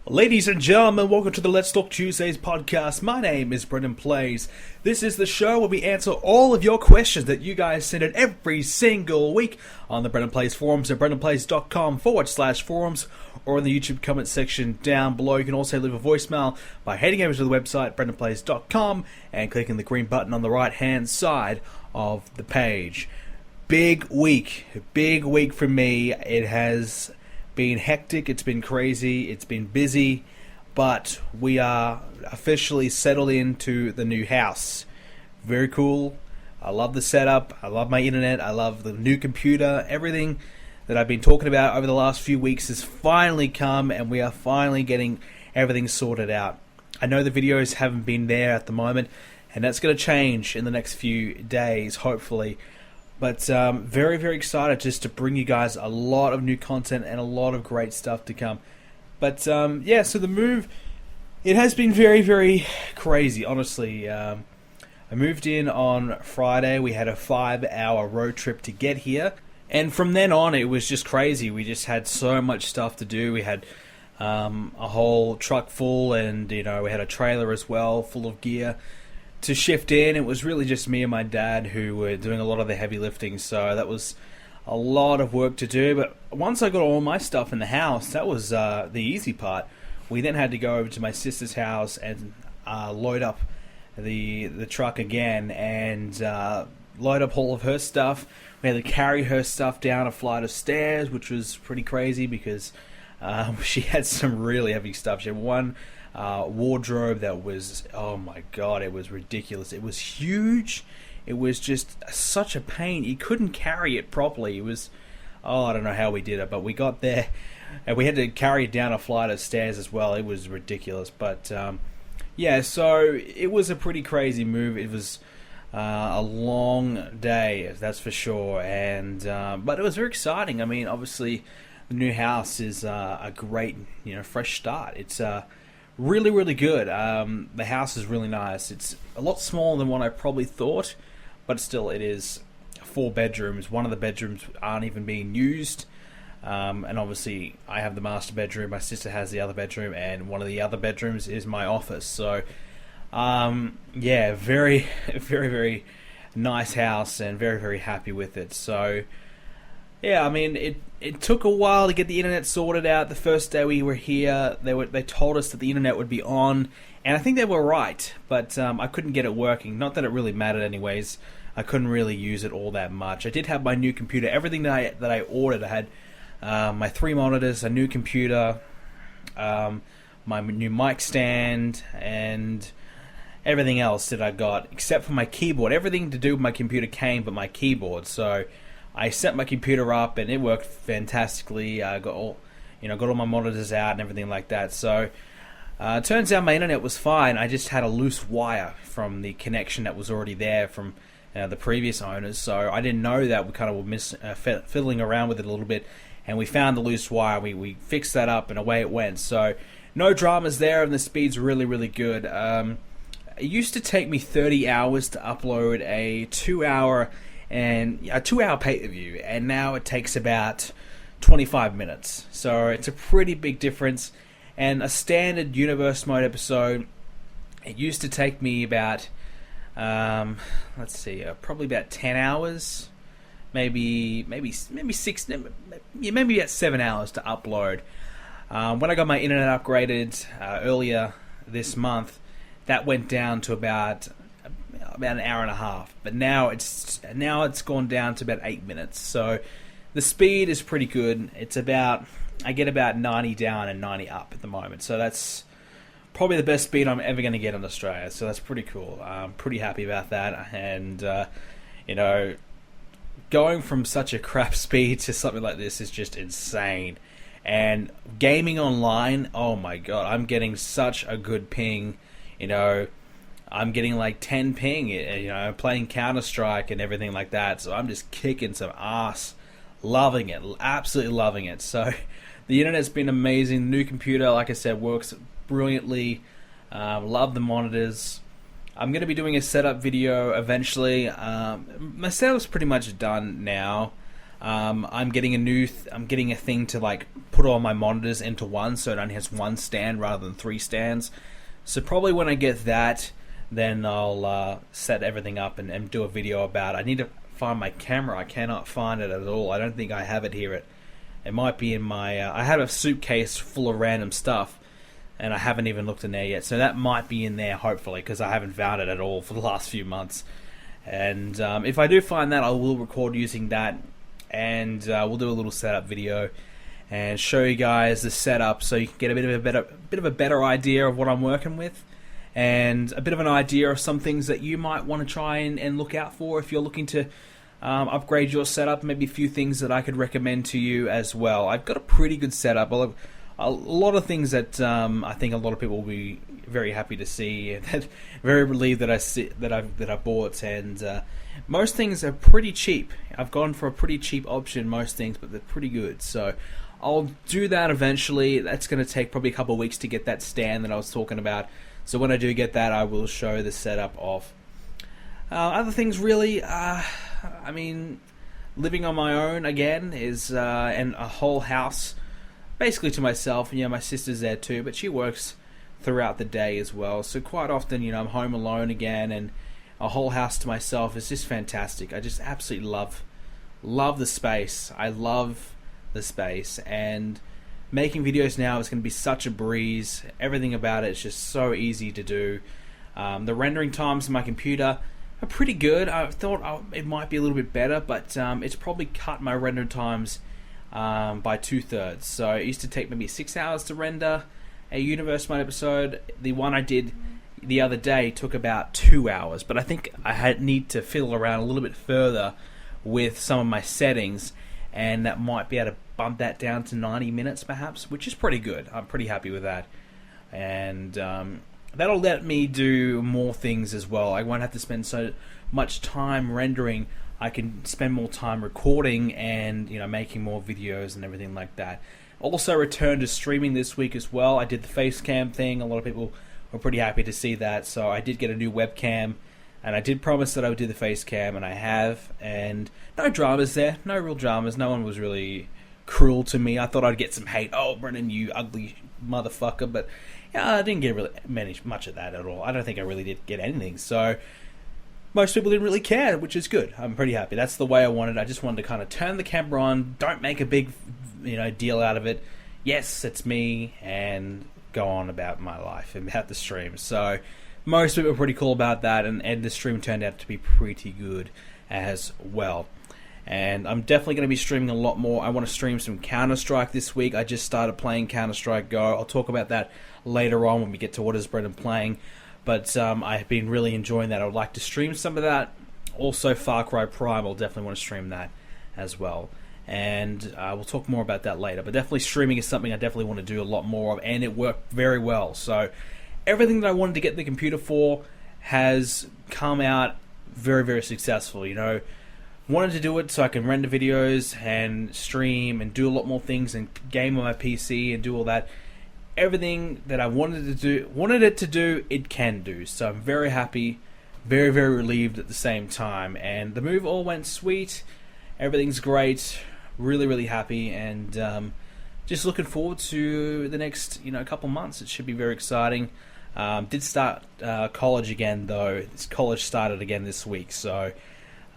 Ladies and gentlemen, welcome to the Let's Talk Tuesdays podcast. My name is BrendenPlayz. This is the show where we answer all of your questions that you guys send in every single week on the BrendenPlayz forums at BrendenPlayz.com/forums or in the YouTube comment section down below. You can also leave a voicemail by heading over to the website BrendenPlayz.com and clicking the green button on the right hand side of the page. Big week for me. It has been hectic, it's been crazy, it's been busy, but we are officially settled into the new house. Very cool. I love the setup, I love my internet, I love the new computer. Everything that I've been talking about over the last few weeks has finally come, and we are finally getting everything sorted out. I know the videos haven't been there at the moment, and that's going to change in the next few days, hopefully. But very, very excited just to bring you guys a lot of new content and a lot of great stuff to come. But yeah, so the move, it has been very, very crazy, honestly. I moved in on Friday. We had a 5-hour road trip to get here. And from then on, it was just crazy. We just had so much stuff to do. We had a whole truck full, and we had a trailer as well, full of gear to shift in. It was really just me and my dad who were doing a lot of the heavy lifting, so that was a lot of work to do. But once I got all my stuff in the house, that was the easy part. We then had to go over to my sister's house and load up the truck again and load up all of her stuff. We had to carry her stuff down a flight of stairs, which was pretty crazy because she had some really heavy stuff. She had one wardrobe that was, oh my god, it was ridiculous. It was huge. It was just such a pain. You couldn't carry it properly. It was, I don't know how we did it, but we got there and we had to carry it down a flight of stairs as well. It was ridiculous. But yeah, so it was a pretty crazy move. It was a long day, that's for sure. And but it was very exciting. I mean, obviously the new house is a great, fresh start. It's really, really good. The house is really nice. It's a lot smaller than what I probably thought, but still it is 4 bedrooms. One of the bedrooms aren't even being used. And obviously I have the master bedroom, my sister has the other bedroom, and one of the other bedrooms is my office. So yeah, very, very, very nice house and very, very happy with it. So yeah, I mean, it took a while to get the internet sorted out. The first day we were here, they told us that the internet would be on, and I think they were right, but I couldn't get it working. Not that it really mattered anyways. I couldn't really use it all that much. I did have my new computer. Everything that I ordered, I had my 3 monitors, a new computer, my new mic stand, and everything else that I got, except for my keyboard. Everything to do with my computer came but my keyboard, so I set my computer up and it worked fantastically. I got all my monitors out and everything like that. So it turns out my internet was fine. I just had a loose wire from the connection that was already there from the previous owners. So I didn't know that. We kind of were fiddling around with it a little bit, and we found the loose wire. We fixed that up and away it went. So no dramas there, and the speed's really, really good. It used to take me 30 hours to upload a 2-hour pay-per-view, and now it takes about 25 minutes. So it's a pretty big difference. And a standard Universe Mode episode, it used to take me about probably about 10 hours, maybe 6, maybe about 7 hours to upload. When I got my internet upgraded earlier this month, that went down to about an hour and a half, but now it's gone down to about 8 minutes. So the speed is pretty good. I get about 90 down and 90 up at the moment, so that's probably the best speed I'm ever going to get in Australia. So that's pretty cool. I'm pretty happy about that, and going from such a crap speed to something like this is just insane. And gaming online, oh my god, I'm getting such a good ping. I'm getting like 10 ping, playing Counter-Strike and everything like that. So I'm just kicking some ass. Loving it. Absolutely loving it. So the internet's been amazing. The new computer, like I said, works brilliantly. Love the monitors. I'm going to be doing a setup video eventually. My setup's pretty much done now. I'm getting I'm getting a thing to like put all my monitors into one, so it only has one stand rather than 3 stands. So probably when I get that, then I'll set everything up and do a video about it. I need to find my camera. I cannot find it at all. I don't think I have it here. It might be in my... I have a suitcase full of random stuff, and I haven't even looked in there yet. So that might be in there, hopefully, because I haven't found it at all for the last few months. And if I do find that, I will record using that, and we'll do a little setup video and show you guys the setup so you can get a bit of a better idea of what I'm working with, and a bit of an idea of some things that you might want to try and look out for if you're looking to upgrade your setup. Maybe a few things that I could recommend to you as well. I've got a pretty good setup. A lot of things that I think a lot of people will be very happy to see, and very relieved that I bought. And most things are pretty cheap. I've gone for a pretty cheap option, most things, but they're pretty good. So I'll do that eventually. That's going to take probably a couple of weeks to get that stand that I was talking about. So when I do get that, I will show the setup of other things. Really, I mean, living on my own again is and a whole house basically to myself. And my sister's there too, but she works throughout the day as well. So quite often, I'm home alone again, and a whole house to myself is just fantastic. I just absolutely love the space. I love the space, and making videos now is going to be such a breeze. Everything about it is just so easy to do. The rendering times on my computer are pretty good. I thought it might be a little bit better, but it's probably cut my render times by 2/3. So it used to take maybe 6 hours to render a Universe Mode episode. The one I did the other day took about 2 hours, but I think I need to fiddle around a little bit further with some of my settings, and that might be able to bump that down to 90 minutes perhaps, which is pretty good. I'm pretty happy with that. And that'll let me do more things as well. I won't have to spend so much time rendering. I can spend more time recording and making more videos and everything like that. Also returned to streaming this week as well. I did the face cam thing. A lot of people were pretty happy to see that. So I did get a new webcam, and I did promise that I would do the face cam, and I have. And no dramas there. No real dramas. No one was really cruel to me. I thought I'd get some hate. Oh, Brendan, you ugly motherfucker. But yeah, I didn't get really much of that at all. I don't think I really did get anything. So most people didn't really care, which is good. I'm pretty happy. That's the way I wanted. I just wanted to kind of turn the camera on, don't make a big deal out of it. Yes, it's me, and go on about my life and about the stream. So most people were pretty cool about that, and the stream turned out to be pretty good as well. And I'm definitely going to be streaming a lot more. I want to stream some Counter-Strike this week. I just started playing Counter-Strike Go. I'll talk about that later on when we get to what is Brendan playing. But I've been really enjoying that. I would like to stream some of that. Also, Far Cry Primal, I'll definitely want to stream that as well. And we'll talk more about that later. But definitely streaming is something I definitely want to do a lot more of, and it worked very well. So everything that I wanted to get the computer for has come out very, very successful. Wanted to do it so I can render videos and stream and do a lot more things and game on my PC and do all that. Everything that I wanted it to do, it can do. So I'm very happy, very, very relieved at the same time. And the move all went sweet. Everything's great. Really, really happy, and just looking forward to the next couple months. It should be very exciting. Did start college again though. College started again this week, so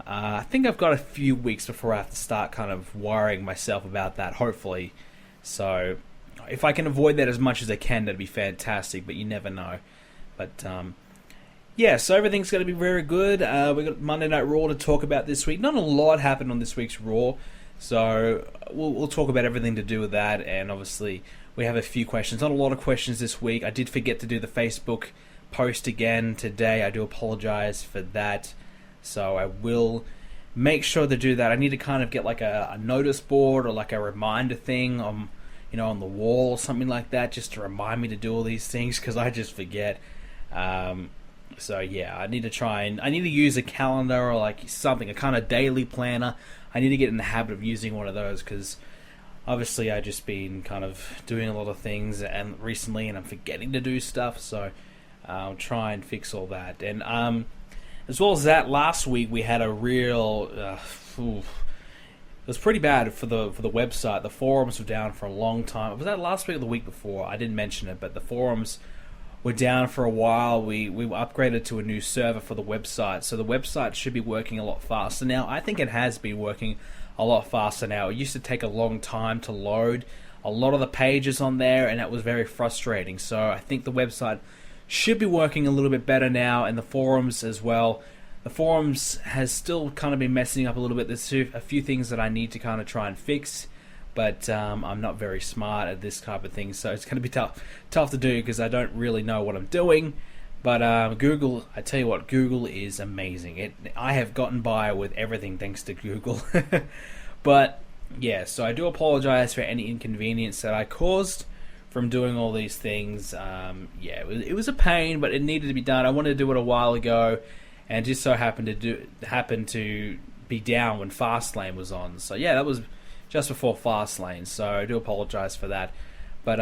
I think I've got a few weeks before I have to start kind of worrying myself about that, hopefully. So if I can avoid that as much as I can, that'd be fantastic, but you never know. But yeah, so everything's going to be very good. We've got Monday Night Raw to talk about this week. Not a lot happened on this week's Raw, so we'll talk about everything to do with that, and obviously we have a few questions. Not a lot of questions this week. I did forget to do the Facebook post again today. I do apologize for that. So I will make sure to do that. I need to kind of get like a notice board or like a reminder thing on the wall or something like that, just to remind me to do all these things, because I just forget. So yeah, I need to use a calendar or like something, a kind of daily planner. I need to get in the habit of using one of those, because obviously I've just been kind of doing a lot of things and recently, and I'm forgetting to do stuff. So I'll try and fix all that. And as well as that, last week we had a real was pretty bad for the website. The forums were down for a long time. Was that last week or the week before? I didn't mention it, but the forums were down for a while. We upgraded to a new server for the website, so the website should be working a lot faster now. I think it has been working a lot faster now. It used to take a long time to load a lot of the pages on there, and that was very frustrating. So I think the website should be working a little bit better now, and the forums as well. The forums has still kind of been messing up a little bit. There's a few things that I need to kind of try and fix, but I'm not very smart at this type of thing, so it's going to be tough to do because I don't really know what I'm doing. But Google, I tell you what, Google is amazing. I have gotten by with everything thanks to Google. But yeah, so I do apologize for any inconvenience that I caused from doing all these things. Yeah, it was a pain, but it needed to be done. I wanted to do it a while ago, and just so happened to be down when Fastlane was on. So yeah, that was just before Fastlane. So I do apologize for that. But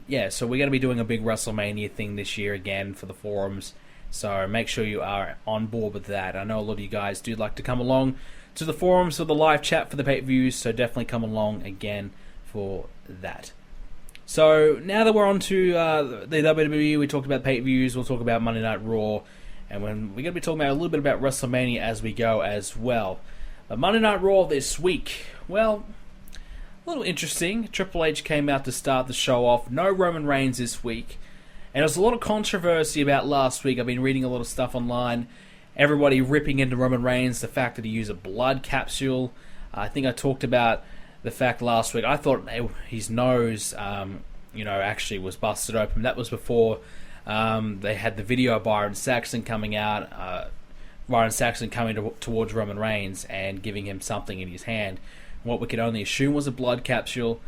yeah, so we're going to be doing a big WrestleMania thing this year again for the forums. So make sure you are on board with that. I know a lot of you guys do like to come along to the forums for the live chat for the pay-per-views, so definitely come along again for that. So now that we're on to the WWE, we talked about pay-per-views, we'll talk about Monday Night Raw, and we're going to be talking about a little bit about WrestleMania as we go as well. But Monday Night Raw this week, well, a little interesting. Triple H came out to start the show off. No Roman Reigns this week. And there was a lot of controversy about last week. I've been reading a lot of stuff online. Everybody ripping into Roman Reigns, the fact that he used a blood capsule. I think I talked about the fact last week. I thought his nose, actually was busted open. That was before they had the video of Byron Saxton coming out. Byron Saxton coming towards Roman Reigns and giving him something in his hand. What we could only assume was a blood capsule.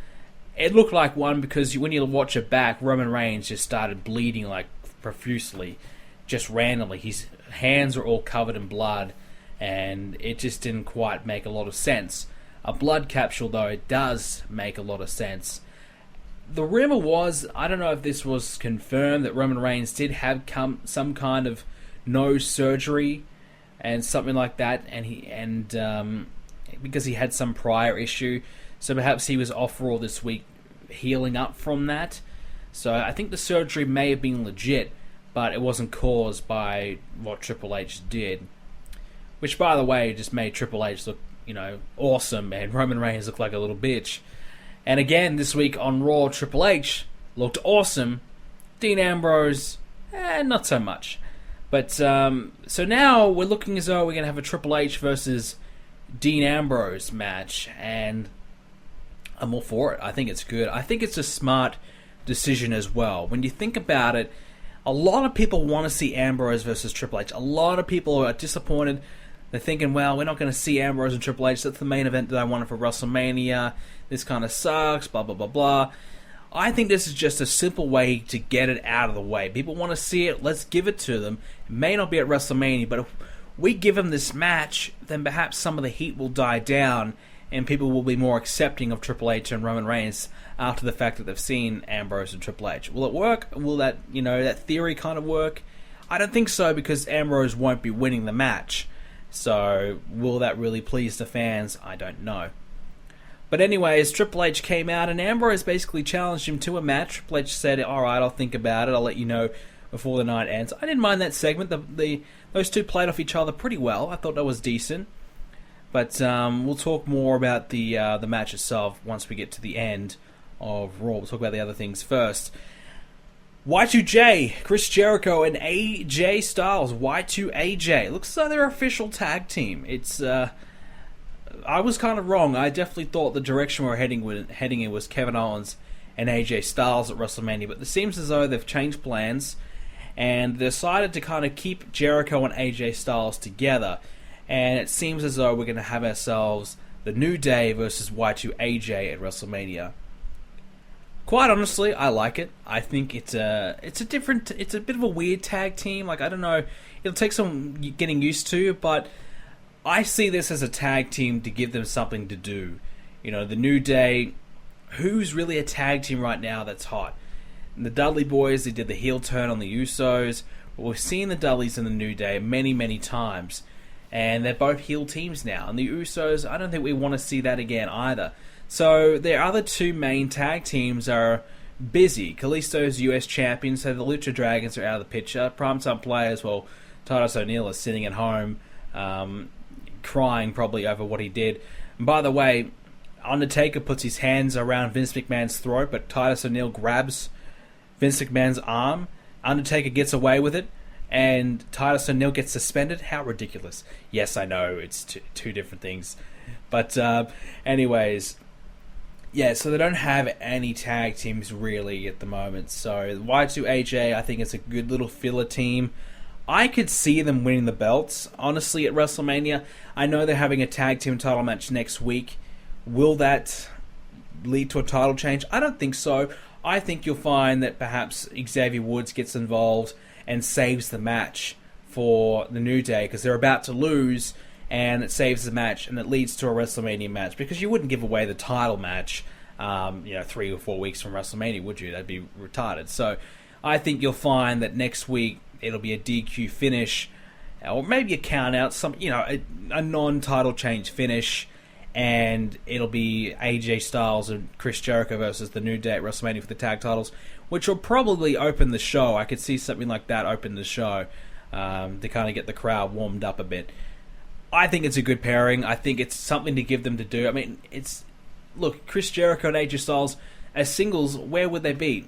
It looked like one because when you watch it back, Roman Reigns just started bleeding like profusely, just randomly. His hands were all covered in blood, and it just didn't quite make a lot of sense. A blood capsule, though, it does make a lot of sense. The rumor was, I don't know if this was confirmed, that Roman Reigns did have some kind of nose surgery and something like that, and because he had some prior issue. So perhaps he was off Raw this week healing up from that. So I think the surgery may have been legit, but it wasn't caused by what Triple H did. Which, by the way, just made Triple H look, awesome, and Roman Reigns look like a little bitch. And again, this week on Raw, Triple H looked awesome. Dean Ambrose, not so much. But, so now we're looking as though we're going to have a Triple H versus Dean Ambrose match, and I'm all for it. I think it's good. I think it's a smart decision as well. When you think about it, a lot of people want to see Ambrose versus Triple H. A lot of people are disappointed. They're thinking, well, we're not going to see Ambrose and Triple H. That's the main event that I wanted for WrestleMania. This kind of sucks, blah, blah, blah, blah. I think this is just a simple way to get it out of the way. People want to see it. Let's give it to them. It may not be at WrestleMania, but if we give them this match, then perhaps some of the heat will die down and people will be more accepting of Triple H and Roman Reigns after the fact that they've seen Ambrose and Triple H. Will it work? Will that, that theory kind of work? I don't think so, because Ambrose won't be winning the match. So, will that really please the fans? I don't know. But anyways, Triple H came out and Ambrose basically challenged him to a match. Triple H said, alright, I'll think about it. I'll let you know before the night ends. I didn't mind that segment. Those two played off each other pretty well. I thought that was decent. But we'll talk more about the match itself once we get to the end of Raw. We'll talk about the other things first. Y2J, Chris Jericho and AJ Styles. Y2AJ. Looks like they're official tag team. It's I was kind of wrong. I definitely thought the direction we're heading in was Kevin Owens and AJ Styles at WrestleMania, but it seems as though they've changed plans and decided to kind of keep Jericho and AJ Styles together. And it seems as though we're going to have ourselves the New Day versus Y2AJ at WrestleMania. Quite honestly, I like it. I think it's a bit of a weird tag team. Like, I don't know, it'll take some getting used to, but I see this as a tag team to give them something to do. The New Day, who's really a tag team right now that's hot? And the Dudley Boys, they did the heel turn on the Usos. But we've seen the Dudleys in the New Day many, many times. and they're both heel teams now. And the Usos, I don't think we want to see that again either. So their other two main tag teams are busy. Kalisto's US champion, so the Lucha Dragons are out of the picture. Primetime players, well, Titus O'Neil is sitting at home, crying probably over what he did. And by the way, Undertaker puts his hands around Vince McMahon's throat, but Titus O'Neil grabs Vince McMahon's arm. Undertaker gets away with it, and Titus O'Neil gets suspended. How ridiculous. Yes, I know, it's two different things. But anyways, yeah, so they don't have any tag teams really at the moment. So Y2AJ, I think it's a good little filler team. I could see them winning the belts, honestly, at WrestleMania. I know they're having a tag team title match next week. Will that lead to a title change? I don't think so. I think you'll find that perhaps Xavier Woods gets involved and saves the match for the New Day, because they're about to lose, and it saves the match, and it leads to a WrestleMania match, because you wouldn't give away the title match 3 or 4 weeks from WrestleMania, would you? That'd be retarded. So I think you'll find that next week it'll be a DQ finish, or maybe a count out, a non-title change finish, and it'll be AJ Styles and Chris Jericho versus the New Day at WrestleMania for the tag titles, which will probably open the show. I could see something like that open the show to kind of get the crowd warmed up a bit. I think it's a good pairing. I think it's something to give them to do. I mean, look, Chris Jericho and AJ Styles as singles, where would they be?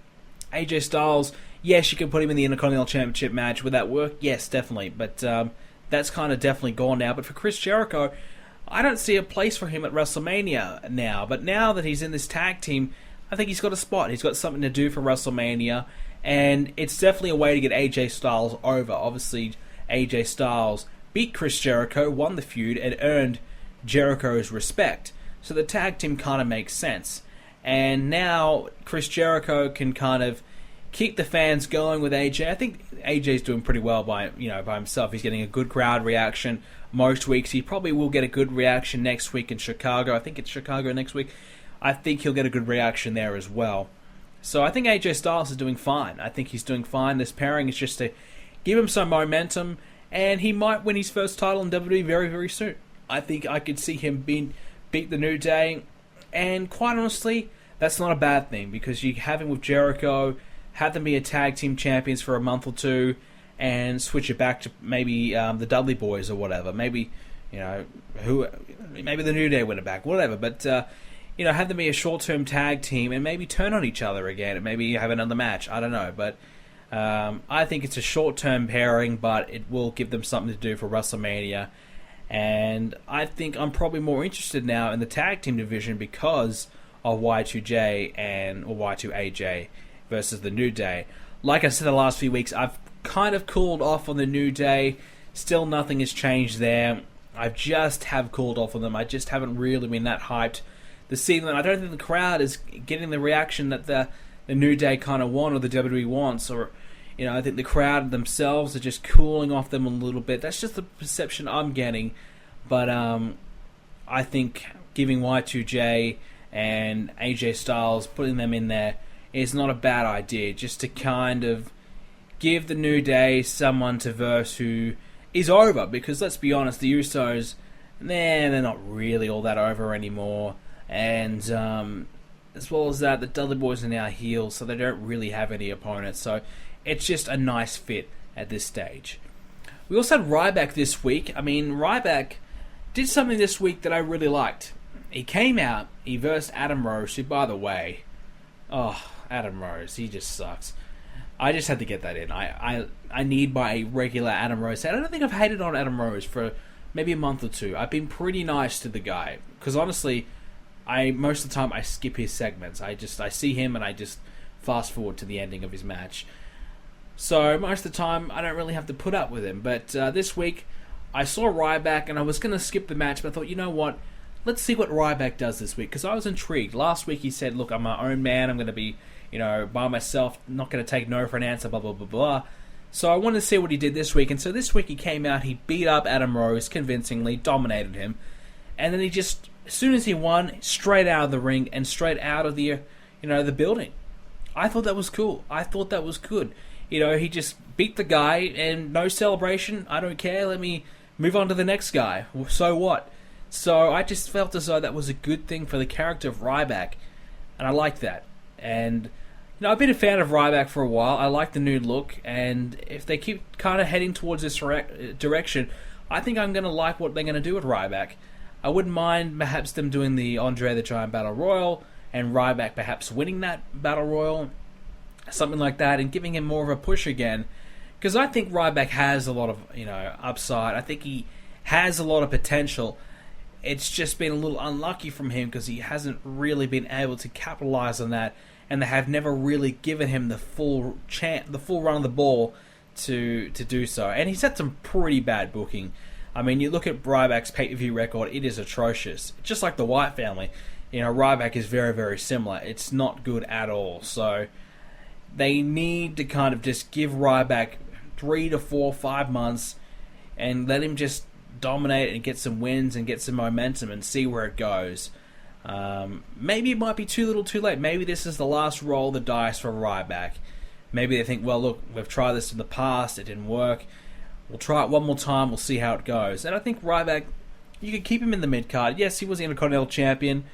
AJ Styles, yes, you can put him in the Intercontinental Championship match. Would that work? Yes, definitely. But that's kind of definitely gone now. But for Chris Jericho, I don't see a place for him at WrestleMania now. But now that he's in this tag team, I think he's got a spot. He's got something to do for WrestleMania. And it's definitely a way to get AJ Styles over. Obviously, AJ Styles beat Chris Jericho, won the feud, and earned Jericho's respect. So the tag team kind of makes sense. And now Chris Jericho can kind of keep the fans going with AJ. I think AJ's doing pretty well by himself. He's getting a good crowd reaction most weeks. He probably will get a good reaction next week in Chicago. I think it's Chicago next week. I think he'll get a good reaction there as well. So I think AJ Styles is doing fine. I think he's doing fine. This pairing is just to give him some momentum, and he might win his first title in WWE very, very soon. I think I could see him beat the New Day, and quite honestly, that's not a bad thing, because you have him with Jericho, have them be a tag team champions for a month or two, and switch it back to maybe the Dudley Boys or whatever. Maybe, maybe the New Day win it back, whatever. But have them be a short-term tag team and maybe turn on each other again, and maybe have another match. I don't know, but I think it's a short-term pairing, but it will give them something to do for WrestleMania. And I think I'm probably more interested now in the tag team division because of Y2J or Y2AJ versus the New Day. Like I said the last few weeks, I've kind of cooled off on the New Day. Still nothing has changed there. I just have cooled off on them. I just haven't really been that hyped to see them. I don't think the crowd is getting the reaction that the New Day kind of want, or the WWE wants, or I think the crowd themselves are just cooling off them a little bit. That's just the perception I'm getting. But I think giving Y2J and AJ Styles, putting them in there, is not a bad idea. Just to kind of give the New Day someone to verse who is over. Because let's be honest, the Usos, they're not really all that over anymore. And as well as that, the Dudley Boys are now heels, so they don't really have any opponents. So it's just a nice fit at this stage. We also had Ryback this week. I mean, Ryback did something this week that I really liked. He came out, he versed Adam Rose, who, by the way, Adam Rose, he just sucks. I just had to get that in. I need my regular Adam Rose. I don't think I've hated on Adam Rose for maybe a month or two. I've been pretty nice to the guy, because honestly, most of the time I skip his segments. I see him and I just fast forward to the ending of his match. So most of the time I don't really have to put up with him. But this week I saw Ryback and I was going to skip the match, but I thought, you know what? Let's see what Ryback does this week, because I was intrigued. Last week he said, look, I'm my own man. I'm going to be, by myself, not going to take no for an answer, blah, blah, blah, blah. So I wanted to see what he did this week. And so this week he came out, he beat up Adam Rose convincingly, dominated him. And then he just, as soon as he won, straight out of the ring and straight out of the, the building. I thought that was cool. I thought that was good. He just beat the guy and no celebration. I don't care. Let me move on to the next guy. So what? So I just felt as though that was a good thing for the character of Ryback, and I like that. And I've been a fan of Ryback for a while. I like the new look, and if they keep kind of heading towards this direction, I think I'm going to like what they're going to do with Ryback. I wouldn't mind perhaps them doing the Andre the Giant Battle Royal, and Ryback perhaps winning that Battle Royal, something like that, and giving him more of a push again. Because I think Ryback has a lot of upside. I think he has a lot of potential. It's just been a little unlucky from him because he hasn't really been able to capitalize on that, and they have never really given him the full run of the ball to do so. And he's had some pretty bad booking. I mean, you look at Ryback's pay-per-view record; it is atrocious. Just like the Wyatt family, Ryback is very, very similar. It's not good at all. So they need to kind of just give Ryback 3 to 4, 5 months and let him just dominate and get some wins and get some momentum and see where it goes. Maybe it might be too little too late. Maybe this is the last roll of the dice for Ryback. Maybe they think, well, look, we've tried this in the past, it didn't work. We'll try it one more time, we'll see how it goes. And I think Ryback, you could keep him in the mid-card. Yes, he was the Intercontinental Champion.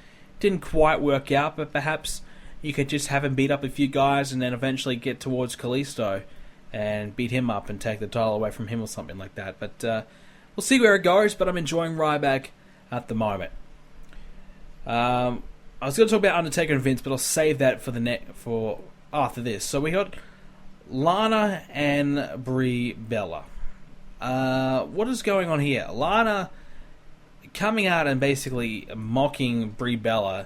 Didn't quite work out, but perhaps you could just have him beat up a few guys and then eventually get towards Kalisto and beat him up and take the title away from him or something like that. But we'll see where it goes, but I'm enjoying Ryback at the moment. I was going to talk about Undertaker and Vince, but I'll save that for after this. So we got Lana and Brie Bella. What is going on here? Lana coming out and basically mocking Brie Bella,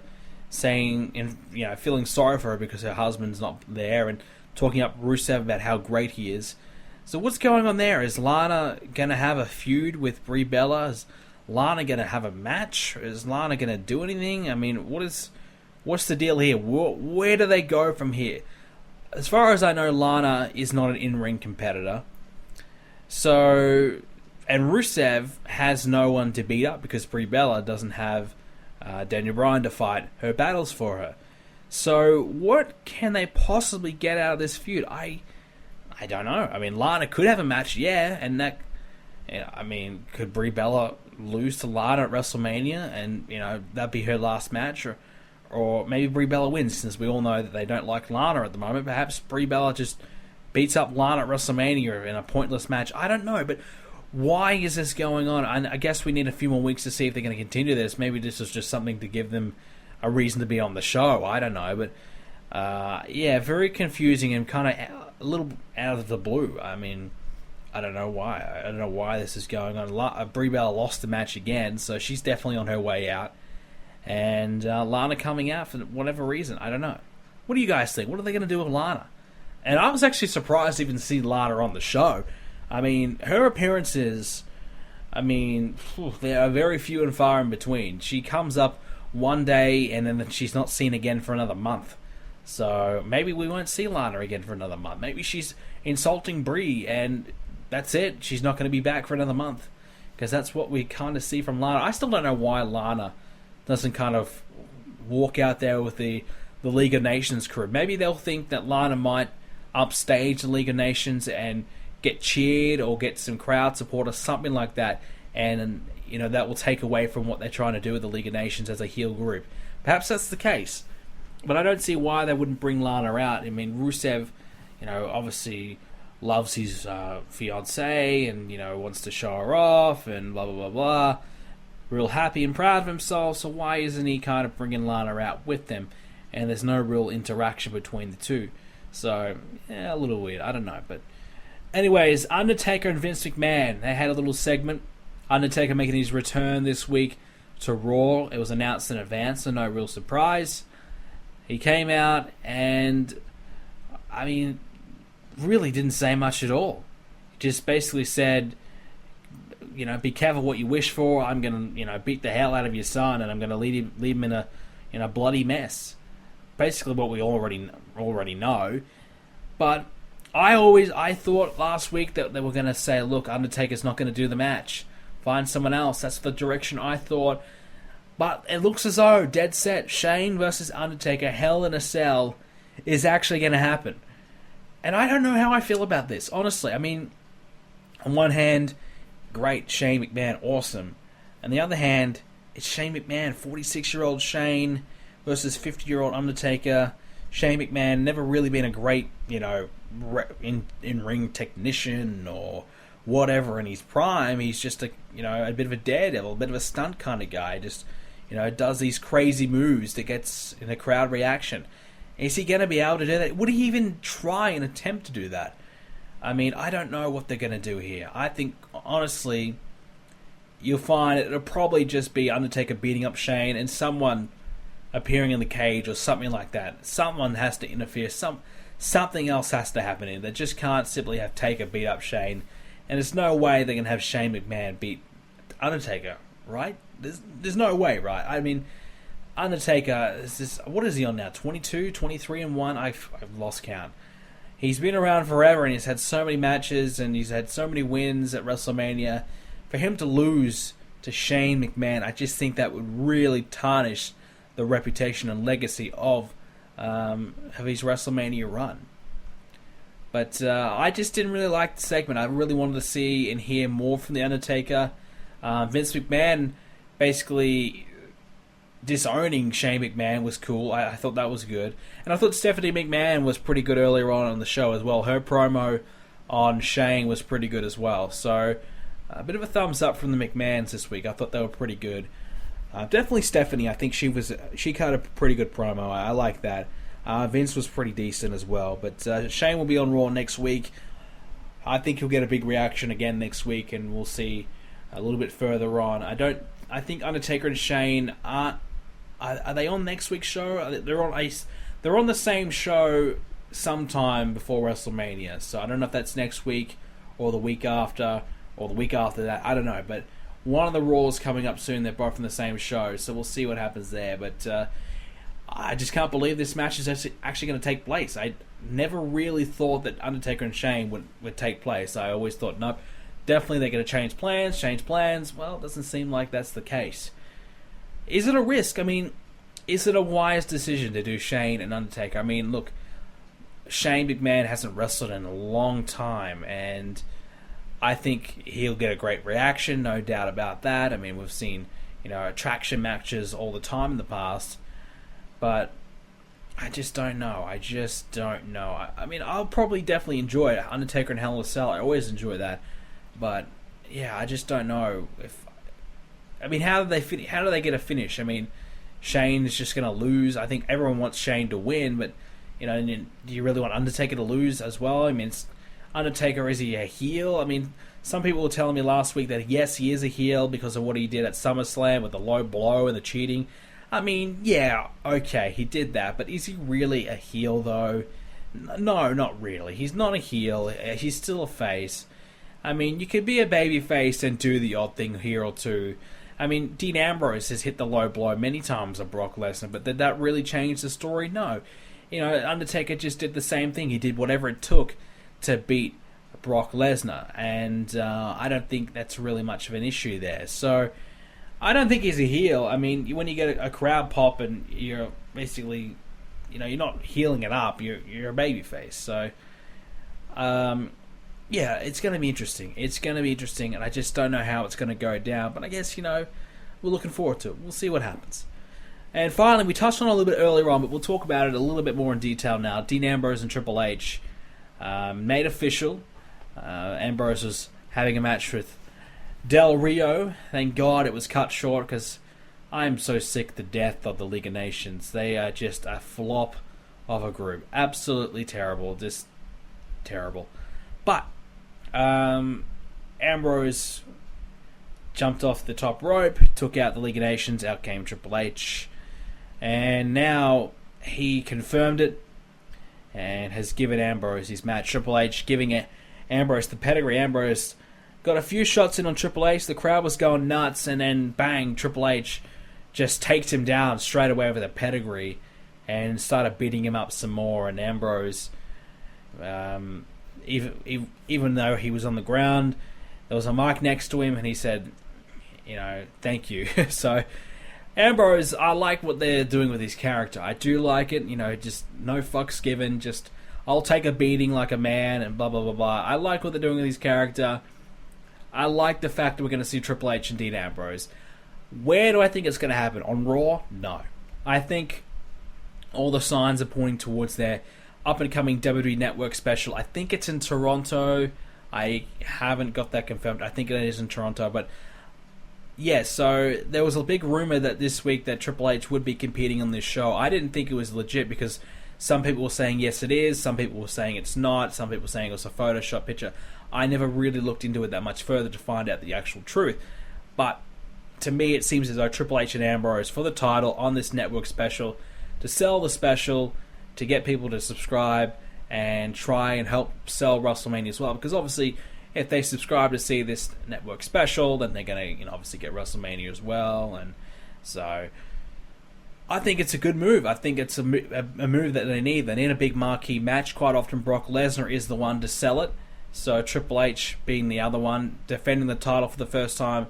saying, and feeling sorry for her because her husband's not there, and talking up Rusev about how great he is. So what's going on there? Is Lana going to have a feud with Brie Bella? Is Lana going to have a match? Is Lana going to do anything? I mean, what's the deal here? Where do they go from here? As far as I know, Lana is not an in-ring competitor. So, and Rusev has no one to beat up because Brie Bella doesn't have Daniel Bryan to fight her battles for her. So, what can they possibly get out of this feud? I don't know. I mean, Lana could have a match, yeah, and that. I mean, could Brie Bella lose to Lana at WrestleMania, and that'd be her last match, or maybe Brie Bella wins, since we all know that they don't like Lana at the moment. Perhaps Brie Bella just beats up Lana at WrestleMania in a pointless match. I don't know, but why is this going on? I guess we need a few more weeks to see if they're going to continue this. Maybe this is just something to give them a reason to be on the show. I don't know, but very confusing and kind of a little out of the blue. I mean, I don't know why. I don't know why this is going on. Brie Bella lost the match again, so she's definitely on her way out. And Lana coming out for whatever reason. I don't know. What do you guys think? What are they going to do with Lana? And I was actually surprised even to see Lana on the show. I mean, her appearances, they are very few and far in between. She comes up one day and then she's not seen again for another month. So maybe we won't see Lana again for another month. Maybe she's insulting Brie and that's it. She's not going to be back for another month. Because that's what we kind of see from Lana. I still don't know why Lana doesn't kind of walk out there with the League of Nations crew. Maybe they'll think that Lana might upstage the League of Nations and get cheered or get some crowd support or something like that, and that will take away from what they're trying to do with the League of Nations as a heel group. Perhaps that's the case, but I don't see why they wouldn't bring Lana out. I mean, Rusev, obviously loves his fiancée and wants to show her off and blah blah blah blah. Real happy and proud of himself. So why isn't he kind of bringing Lana out with them? And there's no real interaction between the two. So, a little weird. I don't know. But anyways, Undertaker and Vince McMahon, they had a little segment. Undertaker making his return this week to Raw. It was announced in advance, so no real surprise. He came out and, really didn't say much at all. He just basically said, be careful what you wish for. I'm going to, beat the hell out of your son, and I'm going to leave him in a bloody mess. Basically what we already know. But I thought last week that they were going to say, look, Undertaker's not going to do the match. Find someone else. That's the direction I thought. But it looks as though, dead set, Shane versus Undertaker, Hell in a Cell, is actually going to happen. And I don't know how I feel about this, honestly. I mean, on one hand, great, Shane McMahon, awesome. On the other hand, it's Shane McMahon, 46-year-old Shane versus 50-year-old Undertaker. Shane McMahon never really been a great, in-ring technician or whatever in his prime. He's just a bit of a daredevil, a bit of a stunt kind of guy. Just, does these crazy moves that gets in a crowd reaction. Is he going to be able to do that? Would he even try and attempt to do that? I mean, I don't know what they're going to do here. I think, honestly, you'll find it'll probably just be Undertaker beating up Shane and someone appearing in the cage or something like that. Someone has to interfere. Something else has to happen here. They just can't simply have Taker beat up Shane. And there's no way they can have Shane McMahon beat Undertaker, right? There's no way, right? I mean, Undertaker, what is he on now? 22, 23 and 1? I've lost count. He's been around forever and he's had so many matches and he's had so many wins at WrestleMania. For him to lose to Shane McMahon, I just think that would really tarnish the reputation and legacy of his WrestleMania run. But I just didn't really like the segment. I really wanted to see and hear more from The Undertaker. Vince McMahon basically disowning Shane McMahon was cool. I thought that was good. And I thought Stephanie McMahon was pretty good earlier on the show as well. Her promo on Shane was pretty good as well. So a bit of a thumbs up from the McMahons this week. I thought they were pretty good. Definitely Stephanie. I think she cut a pretty good promo. I like that. Vince was pretty decent as well. But Shane will be on Raw next week. I think he'll get a big reaction again next week, and we'll see a little bit further on. I think Undertaker and Shane are they on next week's show? They're on the same show sometime before WrestleMania. So I don't know if that's next week or the week after or the week after that. I don't know, but one of the Raws coming up soon. They're both on the same show, so we'll see what happens there. But I just can't believe this match is actually going to take place. I never really thought that Undertaker and Shane would take place. I always thought, nope, definitely they're going to change plans. Well, it doesn't seem like that's the case. Is it a risk? I mean, is it a wise decision to do Shane and Undertaker? I mean, look, Shane McMahon hasn't wrestled in a long time, and I think he'll get a great reaction, no doubt about that. I mean, we've seen, attraction matches all the time in the past, but I just don't know. I mean, I'll probably definitely enjoy it. Undertaker and Hell in a Cell, I always enjoy that, but yeah, I just don't know if. I mean, how do they get a finish? I mean, Shane's just going to lose. I think everyone wants Shane to win, but do you really want Undertaker to lose as well? I mean, Undertaker, is he a heel? I mean, some people were telling me last week that yes, he is a heel because of what he did at SummerSlam with the low blow and the cheating. I mean, yeah, okay, he did that, but is he really a heel though? No, not really. He's not a heel. He's still a face. I mean, you could be a baby face and do the odd thing here or two. I mean, Dean Ambrose has hit the low blow many times of Brock Lesnar, but did that really change the story? No. Undertaker just did the same thing. He did whatever it took to beat Brock Lesnar, and I don't think that's really much of an issue there. So, I don't think he's a heel. I mean, when you get a crowd pop and you're basically, you're not healing it up, you're a babyface. So, yeah, it's going to be interesting. And I just don't know how it's going to go down. But I guess, we're looking forward to it. We'll see what happens. And finally, we touched on it a little bit earlier on, but we'll talk about it a little bit more in detail now. Dean Ambrose and Triple H made official. Ambrose was having a match with Del Rio. Thank God it was cut short, because I'm so sick to death of the League of Nations. They are just a flop of a group. Absolutely terrible. Just terrible. But Ambrose jumped off the top rope, took out the League of Nations, out came Triple H, and now he confirmed it and has given Ambrose his match. Triple H giving Ambrose the pedigree. Ambrose got a few shots in on Triple H, the crowd was going nuts, and then bang, Triple H just takes him down straight away with a pedigree and started beating him up some more, and Ambrose, even though he was on the ground, there was a mic next to him, and he said, thank you. So, Ambrose, I like what they're doing with his character. I do like it, just no fucks given, just, I'll take a beating like a man, and blah, blah, blah, blah. I like what they're doing with his character. I like the fact that we're going to see Triple H and Dean Ambrose. Where do I think it's going to happen? On Raw? No. I think all the signs are pointing towards their up-and-coming WWE Network special. I think it's in Toronto. I haven't got that confirmed. I think it is in Toronto. But, yeah, so there was a big rumor that this week that Triple H would be competing on this show. I didn't think it was legit because some people were saying yes it is, some people were saying it's not, some people were saying it was a Photoshop picture. I never really looked into it that much further to find out the actual truth. But to me it seems as though Triple H and Ambrose for the title on this network special, to sell the special, to get people to subscribe and try and help sell WrestleMania as well. Because obviously if they subscribe to see this network special, then they're going to obviously get WrestleMania as well. And so I think it's a good move. I think it's a move that they need. They need a big marquee match. Quite often Brock Lesnar is the one to sell it. So Triple H being the other one, defending the title for the first time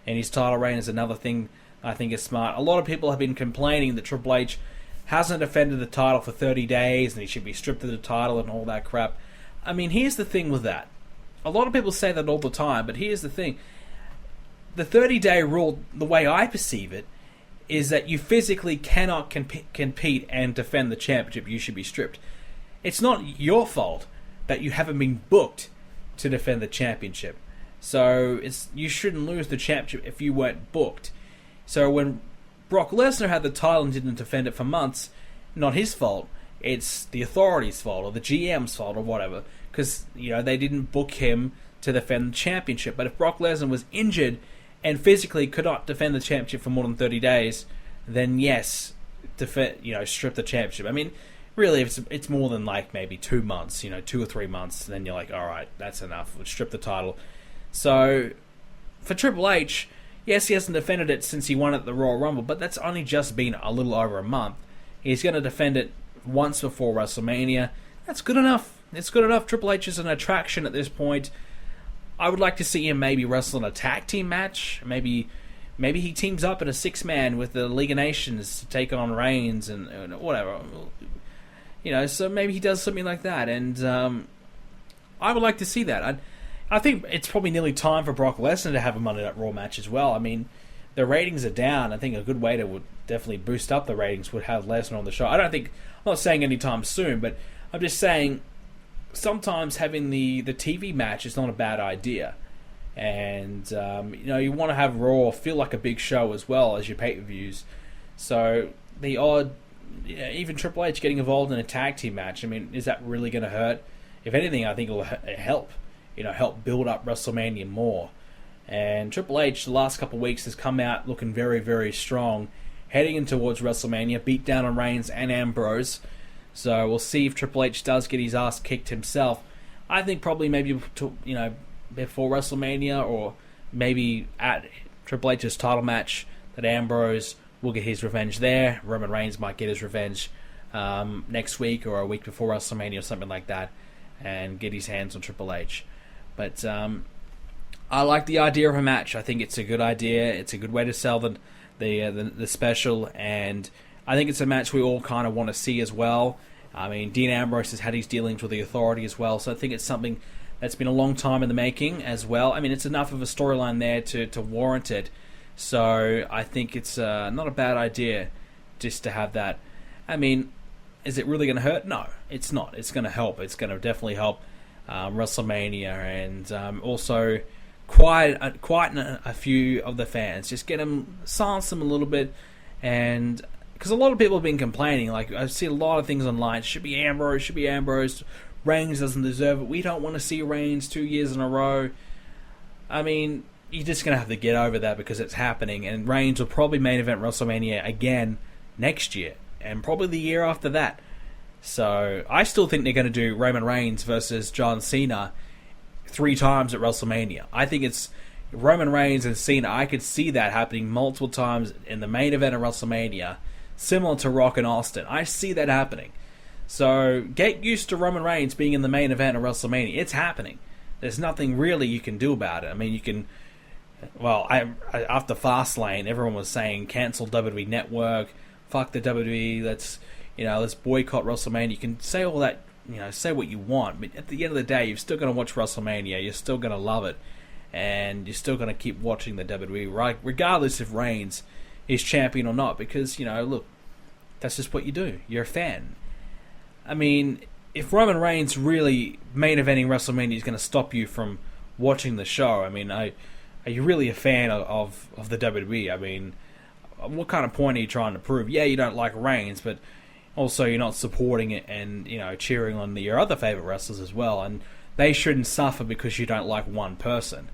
in his title reign is another thing I think is smart. A lot of people have been complaining that Triple H hasn't defended the title for 30 days and he should be stripped of the title and all that crap. I mean, here's the thing with that. A lot of people say that all the time, but here's the thing. The 30-day rule, the way I perceive it, is that you physically cannot compete and defend the championship. You should be stripped. It's not your fault that you haven't been booked to defend the championship. So you shouldn't lose the championship if you weren't booked. So when Brock Lesnar had the title and didn't defend it for months, not his fault. It's the authority's fault or the GM's fault or whatever, because they didn't book him to defend the championship. But if Brock Lesnar was injured and physically could not defend the championship for more than 30 days, then yes, strip the championship. I mean, really, if it's more than like maybe 2 months, 2 or 3 months, then you're like, all right, that's enough. We'll strip the title. So for Triple H, yes, he hasn't defended it since he won at the Royal Rumble, but that's only just been a little over a month. He's going to defend it once before WrestleMania. That's good enough. It's good enough. Triple H is an attraction at this point. I would like to see him maybe wrestle in a tag team match. Maybe he teams up in a 6-man with the League of Nations to take on Reigns and whatever. So maybe he does something like that. And I would like to see that. I think it's probably nearly time for Brock Lesnar to have a Monday Night Raw match as well. I mean, the ratings are down. I think a good way to would definitely boost up the ratings would have Lesnar on the show. I'm not saying anytime soon, but I'm just saying sometimes having the TV match is not a bad idea. And, you want to have Raw feel like a big show as well as your pay-per-views. So the odd, even Triple H getting involved in a tag team match, I mean, is that really going to hurt? If anything, I think it'll help. Help build up WrestleMania more. And Triple H, the last couple of weeks, has come out looking very, very strong, heading in towards WrestleMania, beat down on Reigns and Ambrose. So we'll see if Triple H does get his ass kicked himself. I think probably maybe before WrestleMania or maybe at Triple H's title match that Ambrose will get his revenge there. Roman Reigns might get his revenge next week or a week before WrestleMania or something like that and get his hands on Triple H. But I like the idea of a match. I think it's a good idea. It's a good way to sell the special, and I think it's a match we all kind of want to see as well. I mean, Dean Ambrose has had his dealings with the Authority as well, so I think it's something that's been a long time in the making as well. I mean, it's enough of a storyline there to warrant it, so I think it's not a bad idea just to have that. I mean, is it really going to hurt? No, it's not. It's going to help. It's going to definitely help WrestleMania, and also quite a few of the fans. Just get them, silence them a little bit, and because a lot of people have been complaining. Like, I see a lot of things online. Should be Ambrose. Reigns doesn't deserve it. We don't want to see Reigns 2 years in a row. I mean, you're just gonna have to get over that because it's happening, and Reigns will probably main event WrestleMania again next year, and probably the year after that. So I still think they're going to do Roman Reigns versus John Cena 3 times at WrestleMania. I think it's Roman Reigns and Cena. I could see that happening multiple times in the main event of WrestleMania, similar to Rock and Austin. I see that happening. So get used to Roman Reigns being in the main event of WrestleMania. It's happening. There's nothing really you can do about it. I mean, you can... Well, after Fastlane, everyone was saying cancel WWE Network, fuck the WWE, let's boycott WrestleMania. You can say all that, say what you want, but at the end of the day, you're still going to watch WrestleMania. You're still going to love it. and you're still going to keep watching the WWE, right? Regardless if Reigns is champion or not, because, look, that's just what you do. You're a fan. I mean, if Roman Reigns really main eventing WrestleMania is going to stop you from watching the show, I mean, are you really a fan of the WWE? I mean, what kind of point are you trying to prove? Yeah, you don't like Reigns, but also you're not supporting it and, cheering on your other favorite wrestlers as well, and they shouldn't suffer because you don't like one person.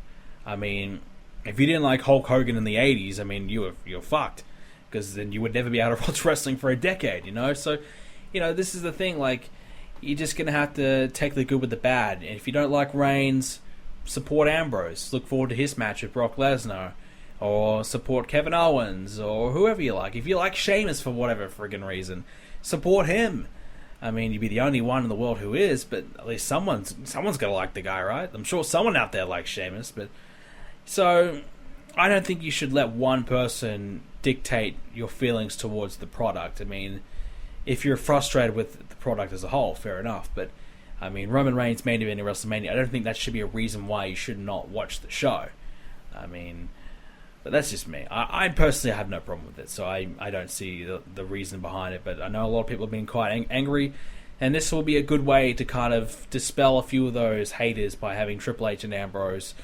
I mean, if you didn't like Hulk Hogan in the 80s, I mean, you're fucked, because then you would never be able to watch wrestling for a decade, So, this is the thing, like, you're just going to have to take the good with the bad. And if you don't like Reigns, support Ambrose. Look forward to his match with Brock Lesnar. Or support Kevin Owens, or whoever you like. If you like Sheamus for whatever friggin' reason, support him. I mean, you'd be the only one in the world who is, but at least someone's got to like the guy, right? I'm sure someone out there likes Sheamus, but... So, I don't think you should let one person dictate your feelings towards the product. I mean, if you're frustrated with the product as a whole, fair enough, but... I mean, Roman Reigns main event in WrestleMania, I don't think that should be a reason why you should not watch the show. I mean... But that's just me. I personally have no problem with it, so I don't see the reason behind it. But I know a lot of people have been quite angry, and this will be a good way to kind of dispel a few of those haters by having Triple H and Ambrose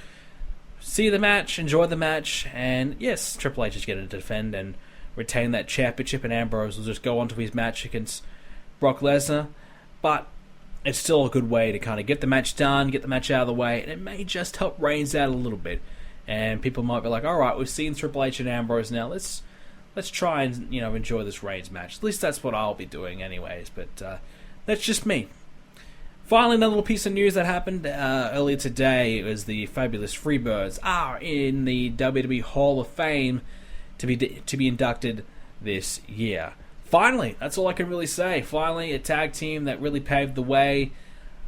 see the match, enjoy the match, and yes, Triple H is going to defend and retain that championship, and Ambrose will just go on to his match against Brock Lesnar. But it's still a good way to kind of get the match done, get the match out of the way, and it may just help Reigns out a little bit. And people might be like, all right, we've seen Triple H and Ambrose now. Let's try and enjoy this Reigns match. At least that's what I'll be doing, anyways. But that's just me. Finally, another little piece of news that happened earlier today was the fabulous Freebirds are in the WWE Hall of Fame to be inducted this year. Finally, that's all I can really say. Finally, a tag team that really paved the way.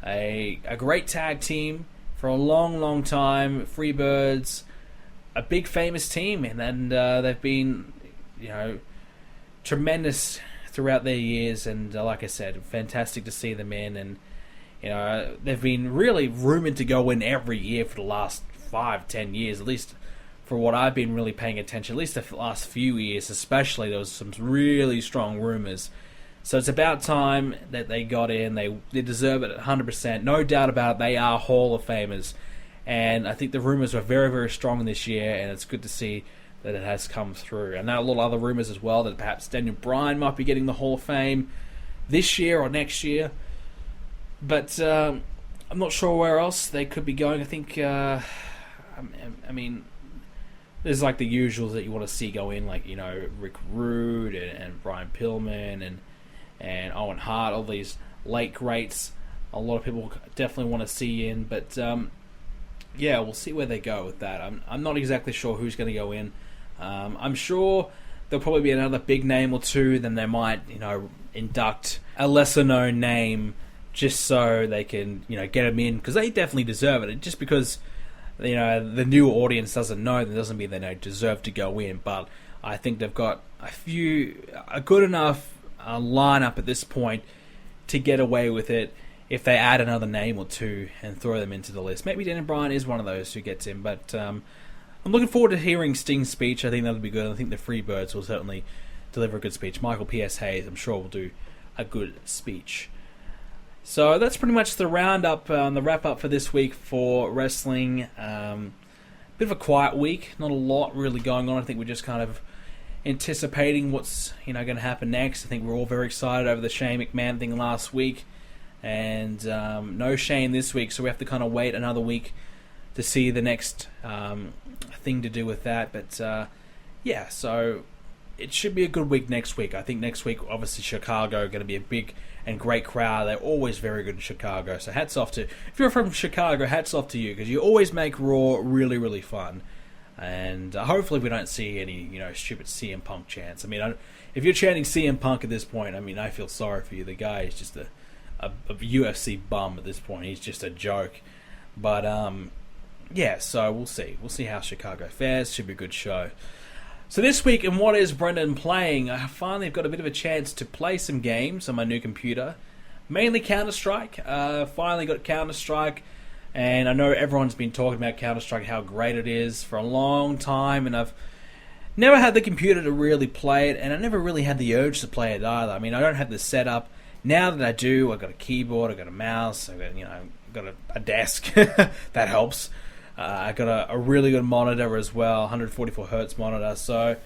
A great tag team for a long, long time. Freebirds. A big famous team, and they've been, tremendous throughout their years, and like I said, fantastic to see them in, and they've been really rumoured to go in every year for the last 5-10 years, at least for what I've been really paying attention, at least the last few years especially. There was some really strong rumours, so it's about time that they got in. They deserve it 100%, no doubt about it. They are Hall of Famers. And I think the rumours were very, very strong this year, and it's good to see that it has come through. And now a lot of other rumours as well, that perhaps Daniel Bryan might be getting the Hall of Fame this year or next year. But I'm not sure where else they could be going. I think, I mean, there's like the usuals that you want to see go in, like, Rick Rude and Brian Pillman and Owen Hart, all these late greats. A lot of people definitely want to see in, but... yeah, we'll see where they go with that. I'm not exactly sure who's going to go in. I'm sure there'll probably be another big name or two. Then they might, induct a lesser-known name just so they can, get them in, because they definitely deserve it. Just because, the new audience doesn't know, that doesn't mean they don't deserve to go in. But I think they've got a good enough lineup at this point to get away with it. If they add another name or two and throw them into the list. Maybe Daniel Bryan is one of those who gets in, but I'm looking forward to hearing Sting's speech. I think that'll be good. I think the Freebirds will certainly deliver a good speech. Michael P.S. Hayes, I'm sure, will do a good speech. So that's pretty much the roundup, the wrap-up for this week for wrestling. Bit of a quiet week. Not a lot really going on. I think we're just kind of anticipating what's going to happen next. I think we're all very excited over the Shane McMahon thing last week. And no Shane this week, so we have to kind of wait another week to see the next thing to do with that. But yeah, so it should be a good week next week. I think next week, obviously, Chicago going to be a big and great crowd. They're always very good in Chicago, so hats off to... If you're from Chicago, hats off to you, because you always make Raw really, really fun. And hopefully we don't see any, stupid CM Punk chants. I mean, if you're chanting CM Punk at this point, I mean, I feel sorry for you. The guy is just a UFC bum at this point. He's just a joke. But yeah, so we'll see. We'll see how Chicago fares. Should be a good show. So this week in What Is Brendan Playing, I finally have got a bit of a chance to play some games on my new computer. Mainly Counter-Strike. Finally got Counter-Strike And I know everyone's been talking about Counter-Strike, how great it is for a long time, and I've never had the computer to really play it, and I never really had the urge to play it either. I mean, I don't have the setup. Now that I do, I've got a keyboard, I've got a mouse, I've got a desk. That helps. I've got a really good monitor as well, 144 hertz monitor, so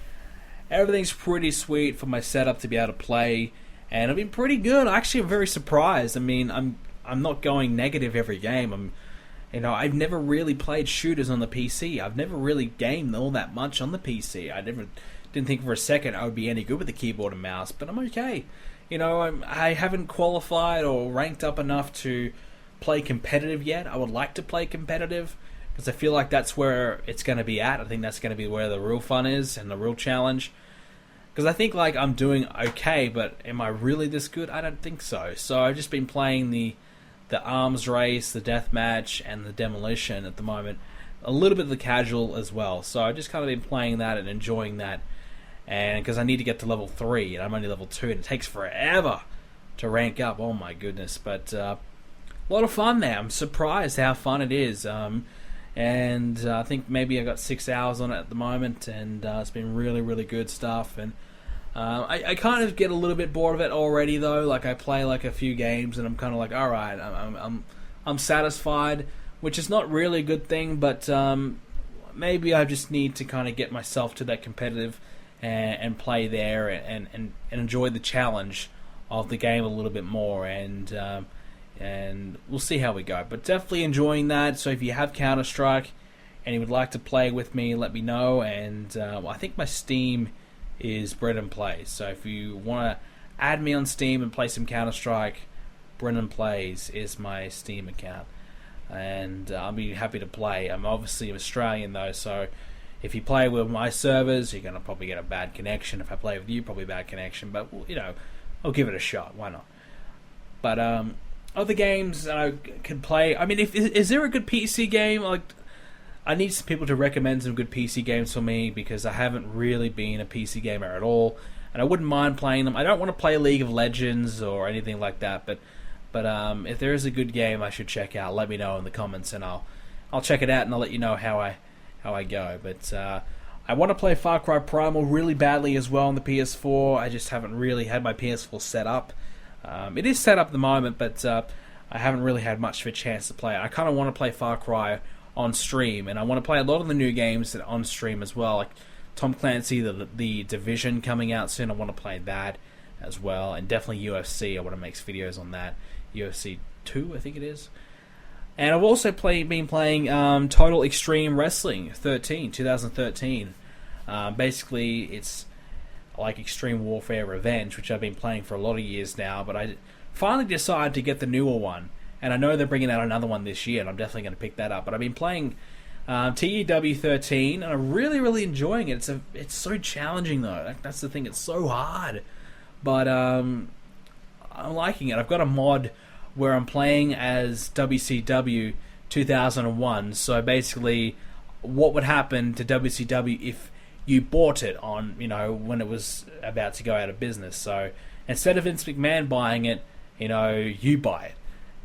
everything's pretty sweet for my setup to be able to play, and I've been pretty good. Actually, I'm very surprised. I mean, I'm not going negative every game. I've never really played shooters on the PC. I've never really gamed all that much on the PC. I didn't think for a second I would be any good with the keyboard and mouse, but I'm okay. I haven't qualified or ranked up enough to play competitive yet. I would like to play competitive because I feel like that's where it's going to be at. I think that's going to be where the real fun is and the real challenge. Because I think I'm doing okay, but am I really this good? I don't think so. So I've just been playing the arms race, the deathmatch, and the demolition at the moment. A little bit of the casual as well. So I've just kind of been playing that and enjoying that. And because I need to get to level 3, and I'm only level 2, and it takes forever to rank up. Oh my goodness. But a lot of fun there. I'm surprised how fun it is. And I think maybe I got 6 hours on it at the moment, and it's been really, really good stuff. And I kind of get a little bit bored of it already, though. I play a few games, and I'm kind of like, all right, I'm satisfied, which is not really a good thing. But maybe I just need to kind of get myself to that competitive and play there and enjoy the challenge of the game a little bit more. And we'll see how we go. But definitely enjoying that. So if you have Counter-Strike and you would like to play with me, let me know. And I think my Steam is BrendenPlayz. So if you want to add me on Steam and play some Counter-Strike, BrendenPlayz is my Steam account. And I'll be happy to play. I'm obviously Australian though, so if you play with my servers, you're going to probably get a bad connection. If I play with you, probably a bad connection. But, I'll give it a shot. Why not? But other games that I can play, I mean, is there a good PC game? I need some people to recommend some good PC games for me because I haven't really been a PC gamer at all, and I wouldn't mind playing them. I don't want to play League of Legends or anything like that, but if there is a good game I should check out, let me know in the comments, and I'll check it out and I'll let you know how I go. But I want to play Far Cry Primal really badly as well on the PS4. I just haven't really had my PS4 set up. It is set up at the moment, but I haven't really had much of a chance to play it. I kind of want to play Far Cry on stream, and I want to play a lot of the new games on stream as well, like Tom Clancy, the Division coming out soon. I want to play that as well, and definitely UFC. I want to make videos on that. UFC 2, I think it is. And I've also been playing Total Extreme Wrestling 2013. Basically, it's like Extreme Warfare Revenge, which I've been playing for a lot of years now, but I finally decided to get the newer one. And I know they're bringing out another one this year, and I'm definitely going to pick that up. But I've been playing TEW 13, and I'm really, really enjoying it. It's so challenging, though. That's the thing. It's so hard. But I'm liking it. I've got a mod where I'm playing as WCW 2001. So basically, what would happen to WCW if you bought it on, when it was about to go out of business. So instead of Vince McMahon buying it, you buy it.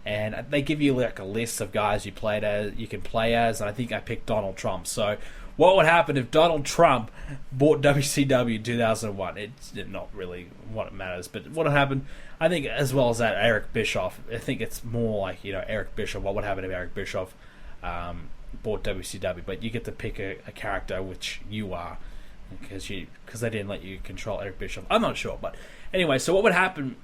And they give you a list of guys you can play as, and I think I picked Donald Trump. So what would happen if Donald Trump bought WCW in 2001? It's not really what matters, but what would happen, I think, as well as that, Eric Bischoff. I think it's more like, Eric Bischoff. What would happen if Eric Bischoff bought WCW? But you get to pick a character, which you are, because they didn't let you control Eric Bischoff. I'm not sure, but anyway, so what would happen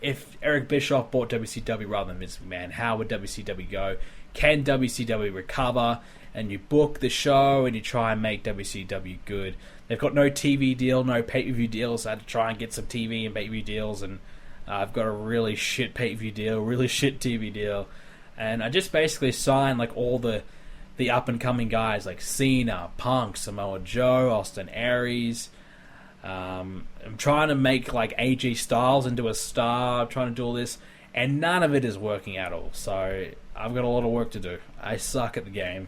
if Eric Bischoff bought WCW rather than Vince McMahon? How would WCW go? Can WCW recover? And you book the show and you try and make WCW good. They've got no TV deal, no pay-per-view deals. So I had to try and get some TV and pay-per-view deals, and I've got a really shit pay-per-view deal, really shit TV deal. And I just basically signed all the up-and-coming guys like Cena, Punk, Samoa Joe, Austin Aries. I'm trying to make AJ Styles into a star. I'm trying to do all this, and none of it is working at all. So I've got a lot of work to do. I suck at the game.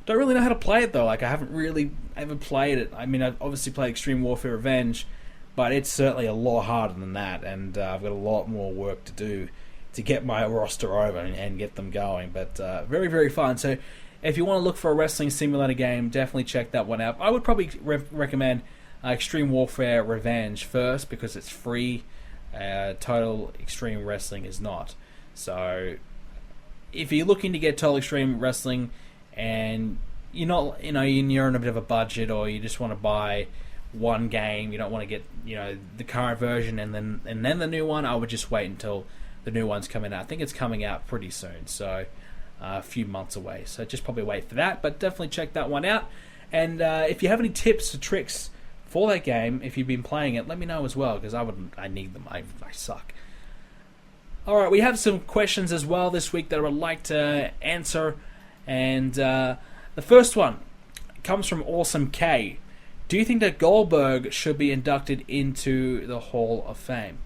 Don't really know how to play it though. I haven't really ever played it. I mean, I've obviously played Extreme Warfare Revenge, but it's certainly a lot harder than that, and I've got a lot more work to do to get my roster over and get them going. But very, very fun. So if you want to look for a wrestling simulator game, definitely check that one out. I would probably recommend Extreme Warfare Revenge first because it's free. Total Extreme Wrestling is not. So if you're looking to get Total Extreme Wrestling and you're not, you're on a bit of a budget, or you just want to buy one game, you don't want to get, the current version and then the new one, I would just wait until the new one's coming out. I think it's coming out pretty soon, so a few months away. So just probably wait for that, but definitely check that one out. And if you have any tips or tricks for that game, if you've been playing it, let me know as well, because I need them. I suck. Alright, we have some questions as well this week that I would like to answer. And the first one comes from Awesome K. Do you think that Goldberg should be inducted into the Hall of Fame?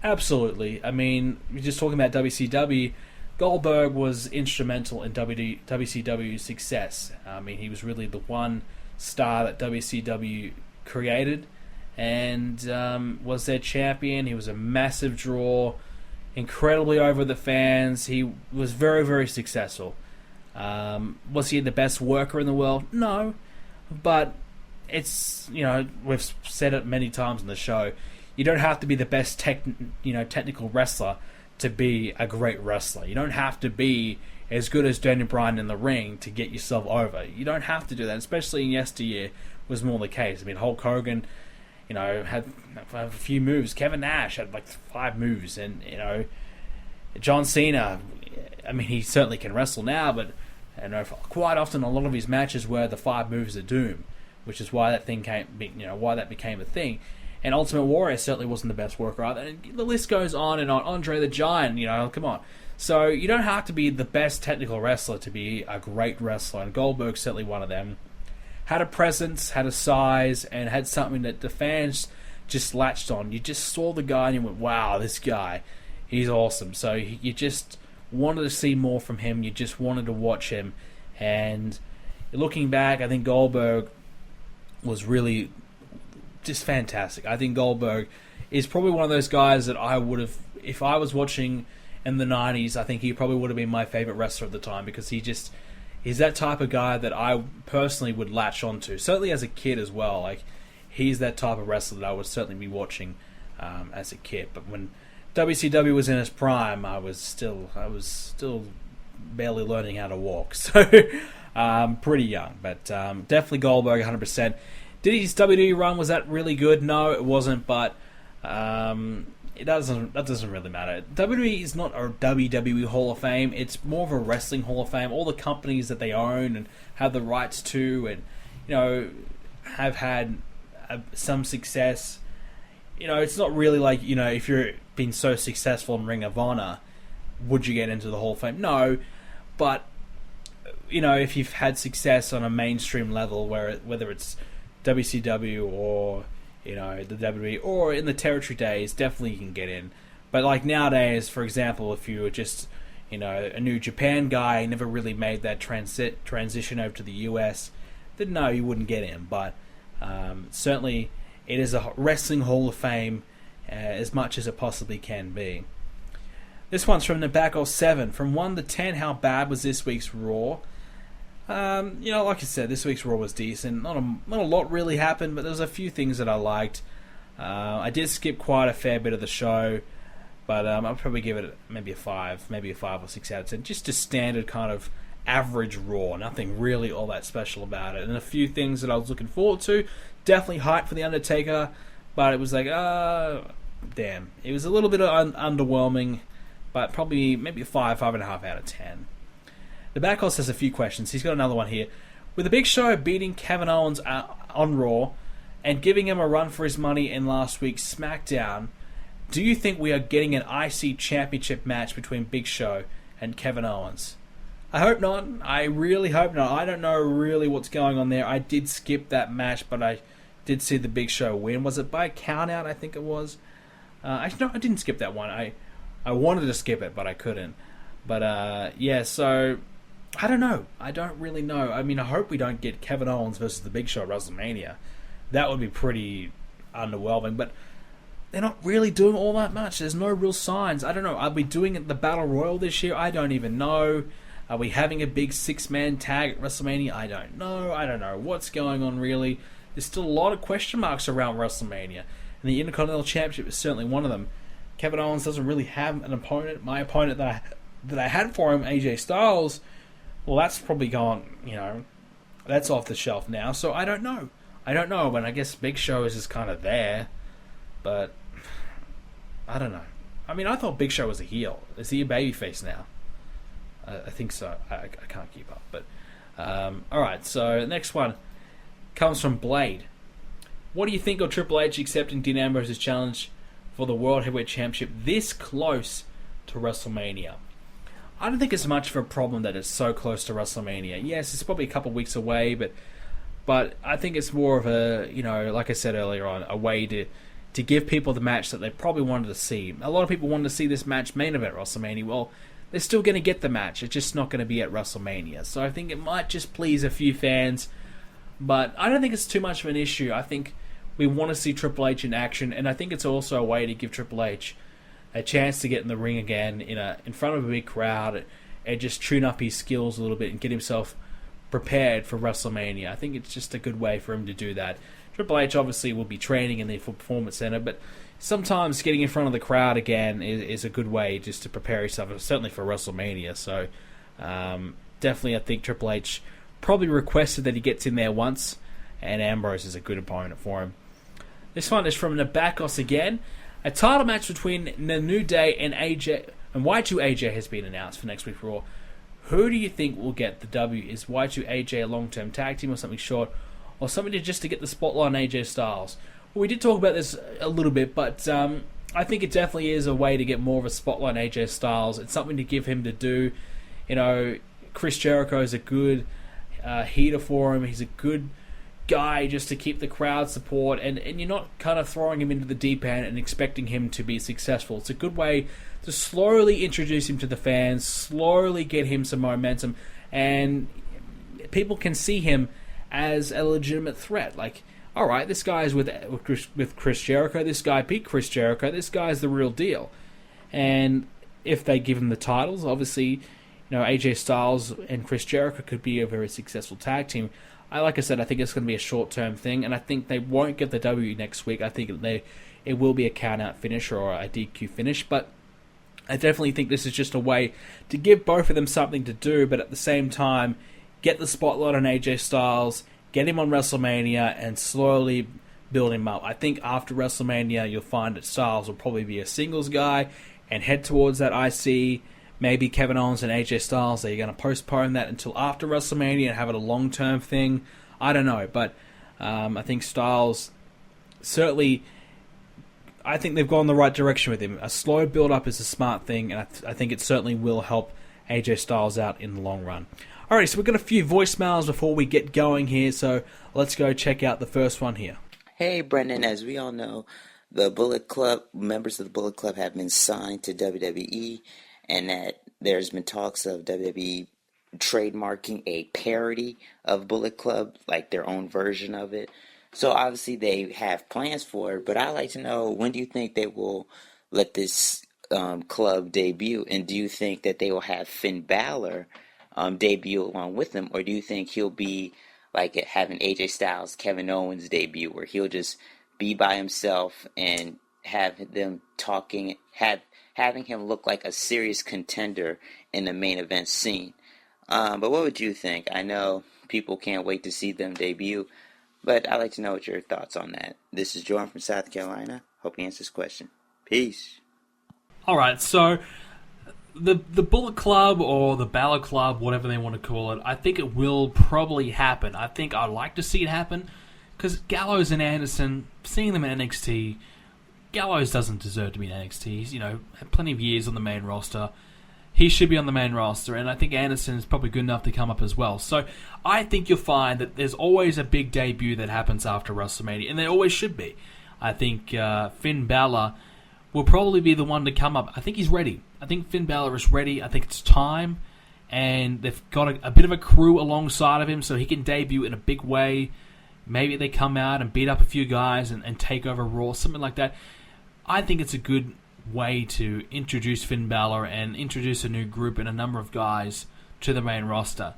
Absolutely. I mean, we're just talking about WCW. Goldberg was instrumental in WCW's success. I mean, he was really the one star that WCW created, and was their champion. He was a massive draw, incredibly over the fans. He was very, very successful. Was he the best worker in the world? No, but it's, we've said it many times on the show, you don't have to be the best technical wrestler to be a great wrestler. You don't have to be as good as Daniel Bryan in the ring to get yourself over. You don't have to do that, especially in yesteryear was more the case. I mean, Hulk Hogan, had a few moves. Kevin Nash had like 5 moves, and John Cena, I mean, he certainly can wrestle now, but quite often a lot of his matches were the 5 moves of doom, which is why that why that became a thing. And Ultimate Warrior certainly wasn't the best worker either. And the list goes on and on. Andre the Giant, come on. So you don't have to be the best technical wrestler to be a great wrestler, and Goldberg's certainly one of them. Had a presence, had a size, and had something that the fans just latched on. You just saw the guy and you went, wow, this guy, he's awesome. So you just wanted to see more from him. You just wanted to watch him. And looking back, I think Goldberg was really just fantastic. I think Goldberg is probably one of those guys that I would have, if I was watching in the 90s, I think he probably would have been my favorite wrestler at the time, because he's that type of guy that I personally would latch onto. Certainly as a kid as well. Like, he's that type of wrestler that I would certainly be watching as a kid. But when WCW was in its prime, I was still barely learning how to walk. So pretty young. But definitely Goldberg 100%. Did his WWE run, was that really good? No, it wasn't, but that doesn't really matter. WWE is not a WWE Hall of Fame. It's more of a wrestling Hall of Fame. All the companies that they own and have the rights to, and have had some success. It's not really like, if you're been so successful in Ring of Honor, would you get into the Hall of Fame? No, but if you've had success on a mainstream level, whether it's WCW or the WWE, or in the territory days, definitely you can get in. But like nowadays, for example, if you were just a New Japan guy, never really made that transition over to the US, then no, you wouldn't get in. But certainly it is a wrestling Hall of Fame as much as it possibly can be. This one's from Tobacco 7. From 1 to 10, how bad was this week's Raw? Like I said, this week's Raw was decent. Not a lot really happened, but there was a few things that I liked. I did skip quite a fair bit of the show, but I'll probably give it maybe a 5 or 6 out of 10. Just a standard kind of average Raw. Nothing really all that special about it. And a few things that I was looking forward to. Definitely hyped for The Undertaker, but it was like, damn. It was a little bit underwhelming, but probably maybe a 5.5 out of 10. The Backhorse has a few questions. He's got another one here. With the Big Show beating Kevin Owens on Raw and giving him a run for his money in last week's SmackDown, do you think we are getting an IC Championship match between Big Show and Kevin Owens? I hope not. I really hope not. I don't know really what's going on there. I did skip that match, but I did see the Big Show win. Was it by count out? I think it was. Actually, no, I didn't skip that one. I wanted to skip it, but I couldn't. But, so I don't know. I don't really know. I mean, I hope we don't get Kevin Owens versus the Big Show at WrestleMania. That would be pretty underwhelming. But they're not really doing all that much. There's no real signs. I don't know. Are we doing the Battle Royal this year? I don't even know. Are we having a big 6-man tag at WrestleMania? I don't know. I don't know what's going on, really. There's still a lot of question marks around WrestleMania. And the Intercontinental Championship is certainly one of them. Kevin Owens doesn't really have an opponent. My opponent that I had for him, AJ Styles, well, that's probably gone, that's off the shelf now. So I don't know. And I guess Big Show is just kind of there. But I don't know. I mean, I thought Big Show was a heel. Is he a babyface now? I think so. I can't keep up. But alright, so the next one comes from Blade. What do you think of Triple H accepting Dean Ambrose's challenge for the World Heavyweight Championship this close to WrestleMania? I don't think it's much of a problem that it's so close to WrestleMania. Yes, it's probably a couple of weeks away, but I think it's more of a, like I said earlier on, a way to give people the match that they probably wanted to see. A lot of people wanted to see this match main event at WrestleMania. Well, they're still going to get the match. It's just not going to be at WrestleMania. So I think it might just please a few fans. But I don't think it's too much of an issue. I think we want to see Triple H in action. And I think it's also a way to give Triple H a chance to get in the ring again in front of a big crowd and just tune up his skills a little bit and get himself prepared for WrestleMania. I think it's just a good way for him to do that. Triple H obviously will be training in the Performance Center, but sometimes getting in front of the crowd again is a good way just to prepare yourself, certainly for WrestleMania. So definitely I think Triple H probably requested that he gets in there once, and Ambrose is a good opponent for him. This one is from Nabakos again. A title match between the New Day and Y2AJ has been announced for next week for Raw. Who do you think will get the W? Is Y2AJ a long-term tag team or something short? Or something just to get the spotlight on AJ Styles? Well, we did talk about this a little bit, but I think it definitely is a way to get more of a spotlight on AJ Styles. It's something to give him to do. Chris Jericho is a good heater for him. He's a good guy just to keep the crowd support, and you're not kind of throwing him into the deep end and expecting him to be successful. It's a good way to slowly introduce him to the fans, slowly get him some momentum, and people can see him as a legitimate threat. Like, alright, this guy's with Chris Jericho, this guy beat Chris Jericho, this guy's the real deal. And if they give him the titles, obviously, AJ Styles and Chris Jericho could be a very successful tag team. Like I said, I think it's going to be a short-term thing, and I think they won't get the W next week. I think it will be a count-out finish or a DQ finish, but I definitely think this is just a way to give both of them something to do, but at the same time, get the spotlight on AJ Styles, get him on WrestleMania, and slowly build him up. I think after WrestleMania, you'll find that Styles will probably be a singles guy and head towards that IC. Maybe Kevin Owens and AJ Styles, they're going to postpone that until after WrestleMania and have it a long-term thing. I don't know, but I think Styles, certainly, I think they've gone the right direction with him. A slow build-up is a smart thing, and I think it certainly will help AJ Styles out in the long run. Alright, so we've got a few voicemails before we get going here, so let's go check out the first one here. Hey, Brendan, as we all know, the Bullet Club, members of the Bullet Club have been signed to WWE, and that there's been talks of WWE trademarking a parody of Bullet Club, like their own version of it. So obviously they have plans for it, but I'd like to know, when do you think they will let this club debut? And do you think that they will have Finn Balor debut along with them, or do you think he'll be like having AJ Styles, Kevin Owens debut, where he'll just be by himself and have them talking, having him look like a serious contender in the main event scene? But what would you think? I know people can't wait to see them debut, but I'd like to know what your thoughts on that. This is Jordan from South Carolina. Hope you answer this question. Peace. Alright, so the Bullet Club or the Balor Club, whatever they want to call it, I think it will probably happen. I think I'd like to see it happen, because Gallows and Anderson, seeing them in NXT, Gallows doesn't deserve to be in NXT. He's, had plenty of years on the main roster. He should be on the main roster, and I think Anderson is probably good enough to come up as well. So I think you'll find that there's always a big debut that happens after WrestleMania, and there always should be. I think Finn Balor will probably be the one to come up. I think he's ready. I think Finn Balor is ready. I think it's time, and they've got a bit of a crew alongside of him so he can debut in a big way. Maybe they come out and beat up a few guys and take over Raw, something like that. I think it's a good way to introduce Finn Balor and introduce a new group and a number of guys to the main roster.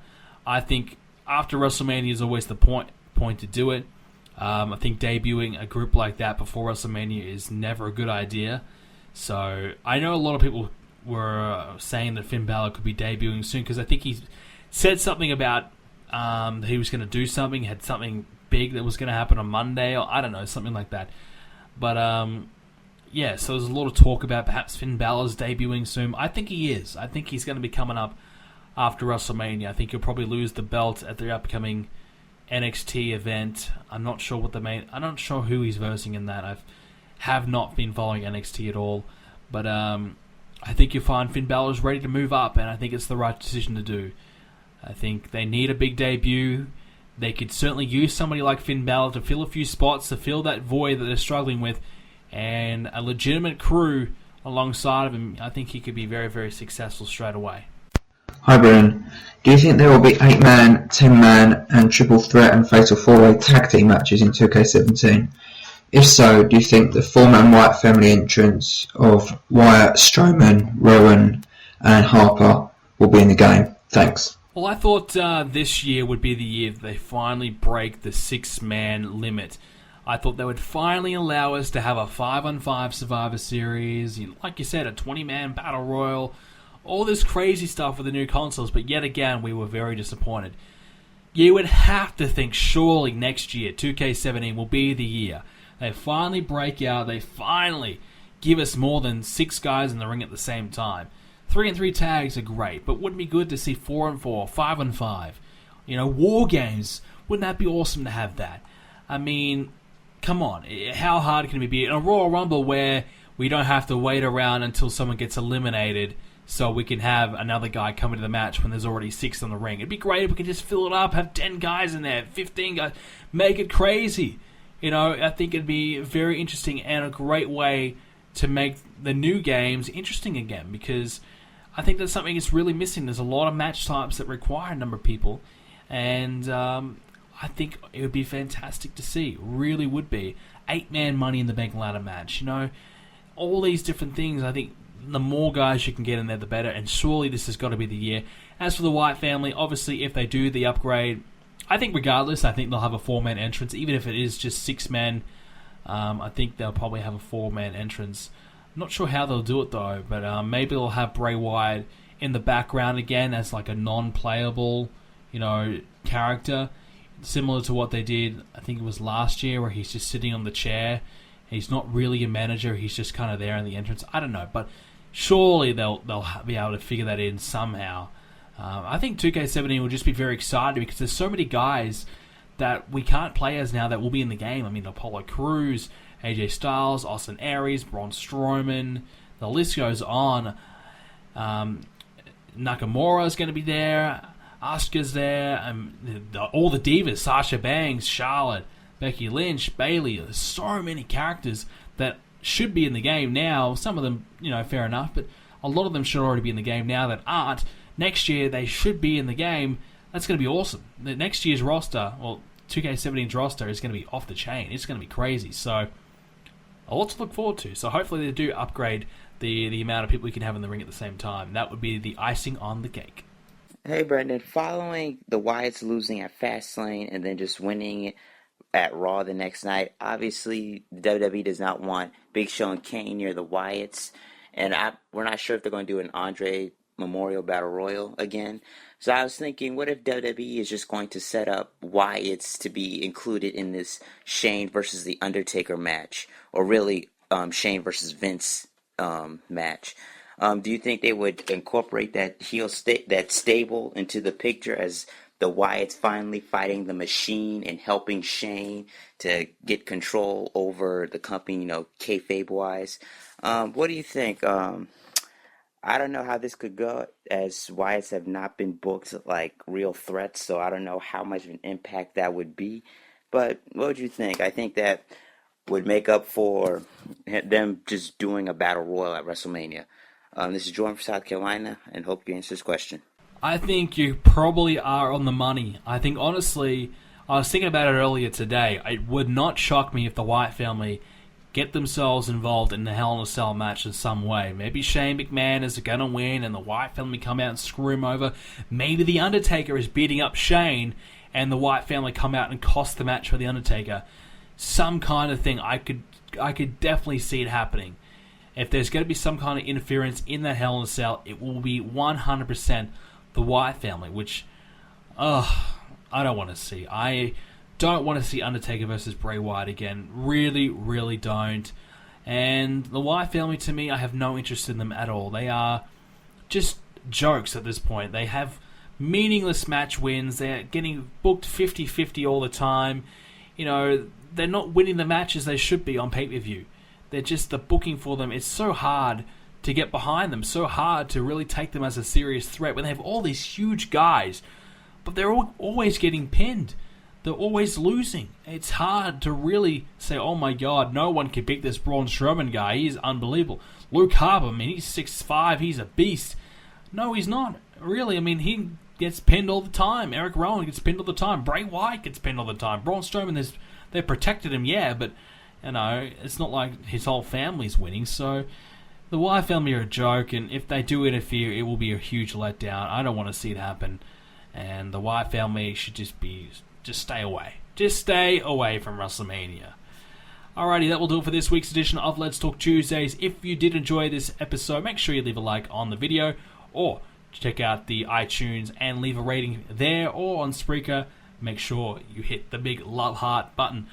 I think after WrestleMania is always the point to do it. I think debuting a group like that before WrestleMania is never a good idea. So I know a lot of people were saying that Finn Balor could be debuting soon because I think he said something about that he was going to do something, had something big that was going to happen on Monday, or I don't know, something like that. But yeah, so there's a lot of talk about perhaps Finn Balor's debuting soon. I think he is. I think he's going to be coming up after WrestleMania. I think he'll probably lose the belt at the upcoming NXT event. I'm not sure who he's versing in that. I have not been following NXT at all, but I think you'll find Finn Balor's ready to move up, and I think it's the right decision to do. I think they need a big debut. They could certainly use somebody like Finn Balor to fill a few spots, to fill that void that they're struggling with, and a legitimate crew alongside of him. I think he could be very, very successful straight away. Hi Brennan, do you think there will be 8-man, 10-man and triple threat and fatal 4-way tag team matches in 2K17? If so, do you think the 4-man Wyatt Family entrance of Wyatt, Strowman, Rowan and Harper will be in the game? Thanks. Well, I thought this year would be the year that they finally break the 6-man limit. I thought they would finally allow us to have a 5-on-5 Survivor Series, like you said, a 20-man Battle Royal, all this crazy stuff with the new consoles, but yet again, we were very disappointed. You would have to think surely next year, 2K17 will be the year. They finally break out, they finally give us more than 6 guys in the ring at the same time. 3-on-3 tags are great, but wouldn't it be good to see 4-on-4, 5-on-5? War games, wouldn't that be awesome to have that? I mean, come on, how hard can it be? In a Royal Rumble where we don't have to wait around until someone gets eliminated so we can have another guy come into the match when there's already 6 on the ring. It'd be great if we could just fill it up, have 10 guys in there, 15 guys, make it crazy. I think it'd be very interesting and a great way to make the new games interesting again, because I think that's something that's really missing. There's a lot of match types that require a number of people, and I think it would be fantastic to see. Really would be. 8-man Money in the Bank ladder match. All these different things. I think the more guys you can get in there, the better, and surely this has got to be the year. As for the Wyatt family, obviously, if they do the upgrade, I think regardless, I think they'll have a 4-man entrance, even if it is just 6 men. I think they'll probably have a 4-man entrance. I'm not sure how they'll do it though, but maybe they'll have Bray Wyatt in the background again as like a non-playable, character, similar to what they did. I think it was last year, where he's just sitting on the chair. He's not really a manager. He's just kind of there in the entrance. I don't know, but surely they'll be able to figure that in somehow. I think 2K17 will just be very excited because there's so many guys that we can't play as now that will be in the game. I mean, Apollo Crews, AJ Styles, Austin Aries, Braun Strowman, the list goes on. Nakamura is going to be there. Asuka's there. All the divas, Sasha Banks, Charlotte, Becky Lynch, Bayley. There's so many characters that should be in the game now. Some of them, fair enough, but a lot of them should already be in the game now that aren't. Next year, they should be in the game. That's going to be awesome. The next year's roster, 2K17's roster is going to be off the chain. It's going to be crazy. So, a lot to look forward to. So, hopefully they do upgrade the amount of people we can have in the ring at the same time. That would be the icing on the cake. Hey, Brendan, following the Wyatts losing at Fastlane and then just winning at Raw the next night, obviously the WWE does not want Big Show and Kane near the Wyatts, and we're not sure if they're going to do an Andre Memorial Battle Royal again. So I was thinking, what if WWE is just going to set up Wyatts to be included in this Shane versus The Undertaker match, or really Shane versus Vince match? Do you think they would incorporate that that stable into the picture as the Wyatts finally fighting the Machine and helping Shane to get control over the company, kayfabe-wise? What do you think? I don't know how this could go, as Wyatts have not been booked like real threats, so I don't know how much of an impact that would be. But what would you think? I think that would make up for them just doing a battle royal at WrestleMania. This is Jordan from South Carolina, and hope you answer this question. I think you probably are on the money. I think, honestly, I was thinking about it earlier today. It would not shock me if the Wyatt family get themselves involved in the Hell in a Cell match in some way. Maybe Shane McMahon is going to win and the Wyatt family come out and screw him over. Maybe the Undertaker is beating up Shane and the Wyatt family come out and cost the match for the Undertaker. Some kind of thing. I could definitely see it happening. If there's going to be some kind of interference in that Hell in a Cell, it will be 100% the Wyatt family, which, I don't want to see. I don't want to see Undertaker versus Bray Wyatt again. Really, really don't. And the Wyatt family, to me, I have no interest in them at all. They are just jokes at this point. They have meaningless match wins. They're getting booked 50-50 all the time. You know, they're not winning the matches they should be on pay-per-view. They're just, the booking for them, it's so hard to get behind them, so hard to really take them as a serious threat when they have all these huge guys, but they're always getting pinned. They're always losing. It's hard to really say, oh my god, no one can beat this Braun Strowman guy. He's unbelievable. Luke Harper, I mean, he's 6'5", he's a beast. No, he's not. Really, I mean, he gets pinned all the time. Eric Rowan gets pinned all the time. Bray Wyatt gets pinned all the time. Braun Strowman, they protected him, yeah, but you know, it's not like his whole family's winning. So the Wyatt family are a joke, and if they do interfere, it will be a huge letdown. I don't want to see it happen, and the Wyatt family should just stay away. Just stay away from WrestleMania. Alrighty, that will do it for this week's edition of Let's Talk Tuesdays. If you did enjoy this episode, make sure you leave a like on the video, or check out the iTunes and leave a rating there, or on Spreaker. Make sure you hit the big love heart button.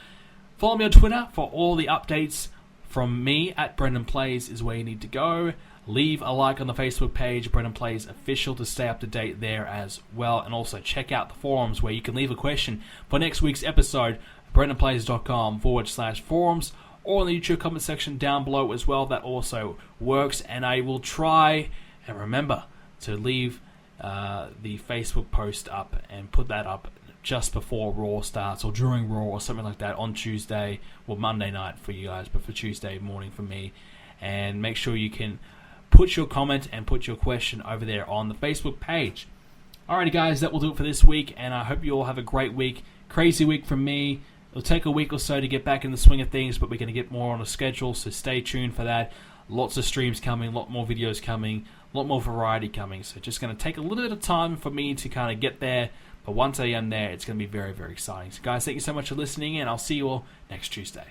Follow me on Twitter for all the updates from me at BrendenPlayz is where you need to go. Leave a like on the Facebook page, BrendenPlayz Official, to stay up to date there as well. And also check out the forums where you can leave a question for next week's episode, BrendenPlayz.com/forums, or in the YouTube comment section down below as well. That also works. And I will try and remember to leave the Facebook post up and put that up just before Raw starts, or during Raw, or something like that on Tuesday, or Monday night for you guys, but for Tuesday morning for me. And make sure you can put your comment and put your question over there on the Facebook page. Alrighty guys, that will do it for this week, and I hope you all have a great week. Crazy week from me. It'll take a week or so to get back in the swing of things, but we're going to get more on a schedule, so stay tuned for that. Lots of streams coming, a lot more videos coming, a lot more variety coming, so just going to take a little bit of time for me to kind of get there. But once I am there, it's going to be very, very exciting. So guys, thank you so much for listening, and I'll see you all next Tuesday.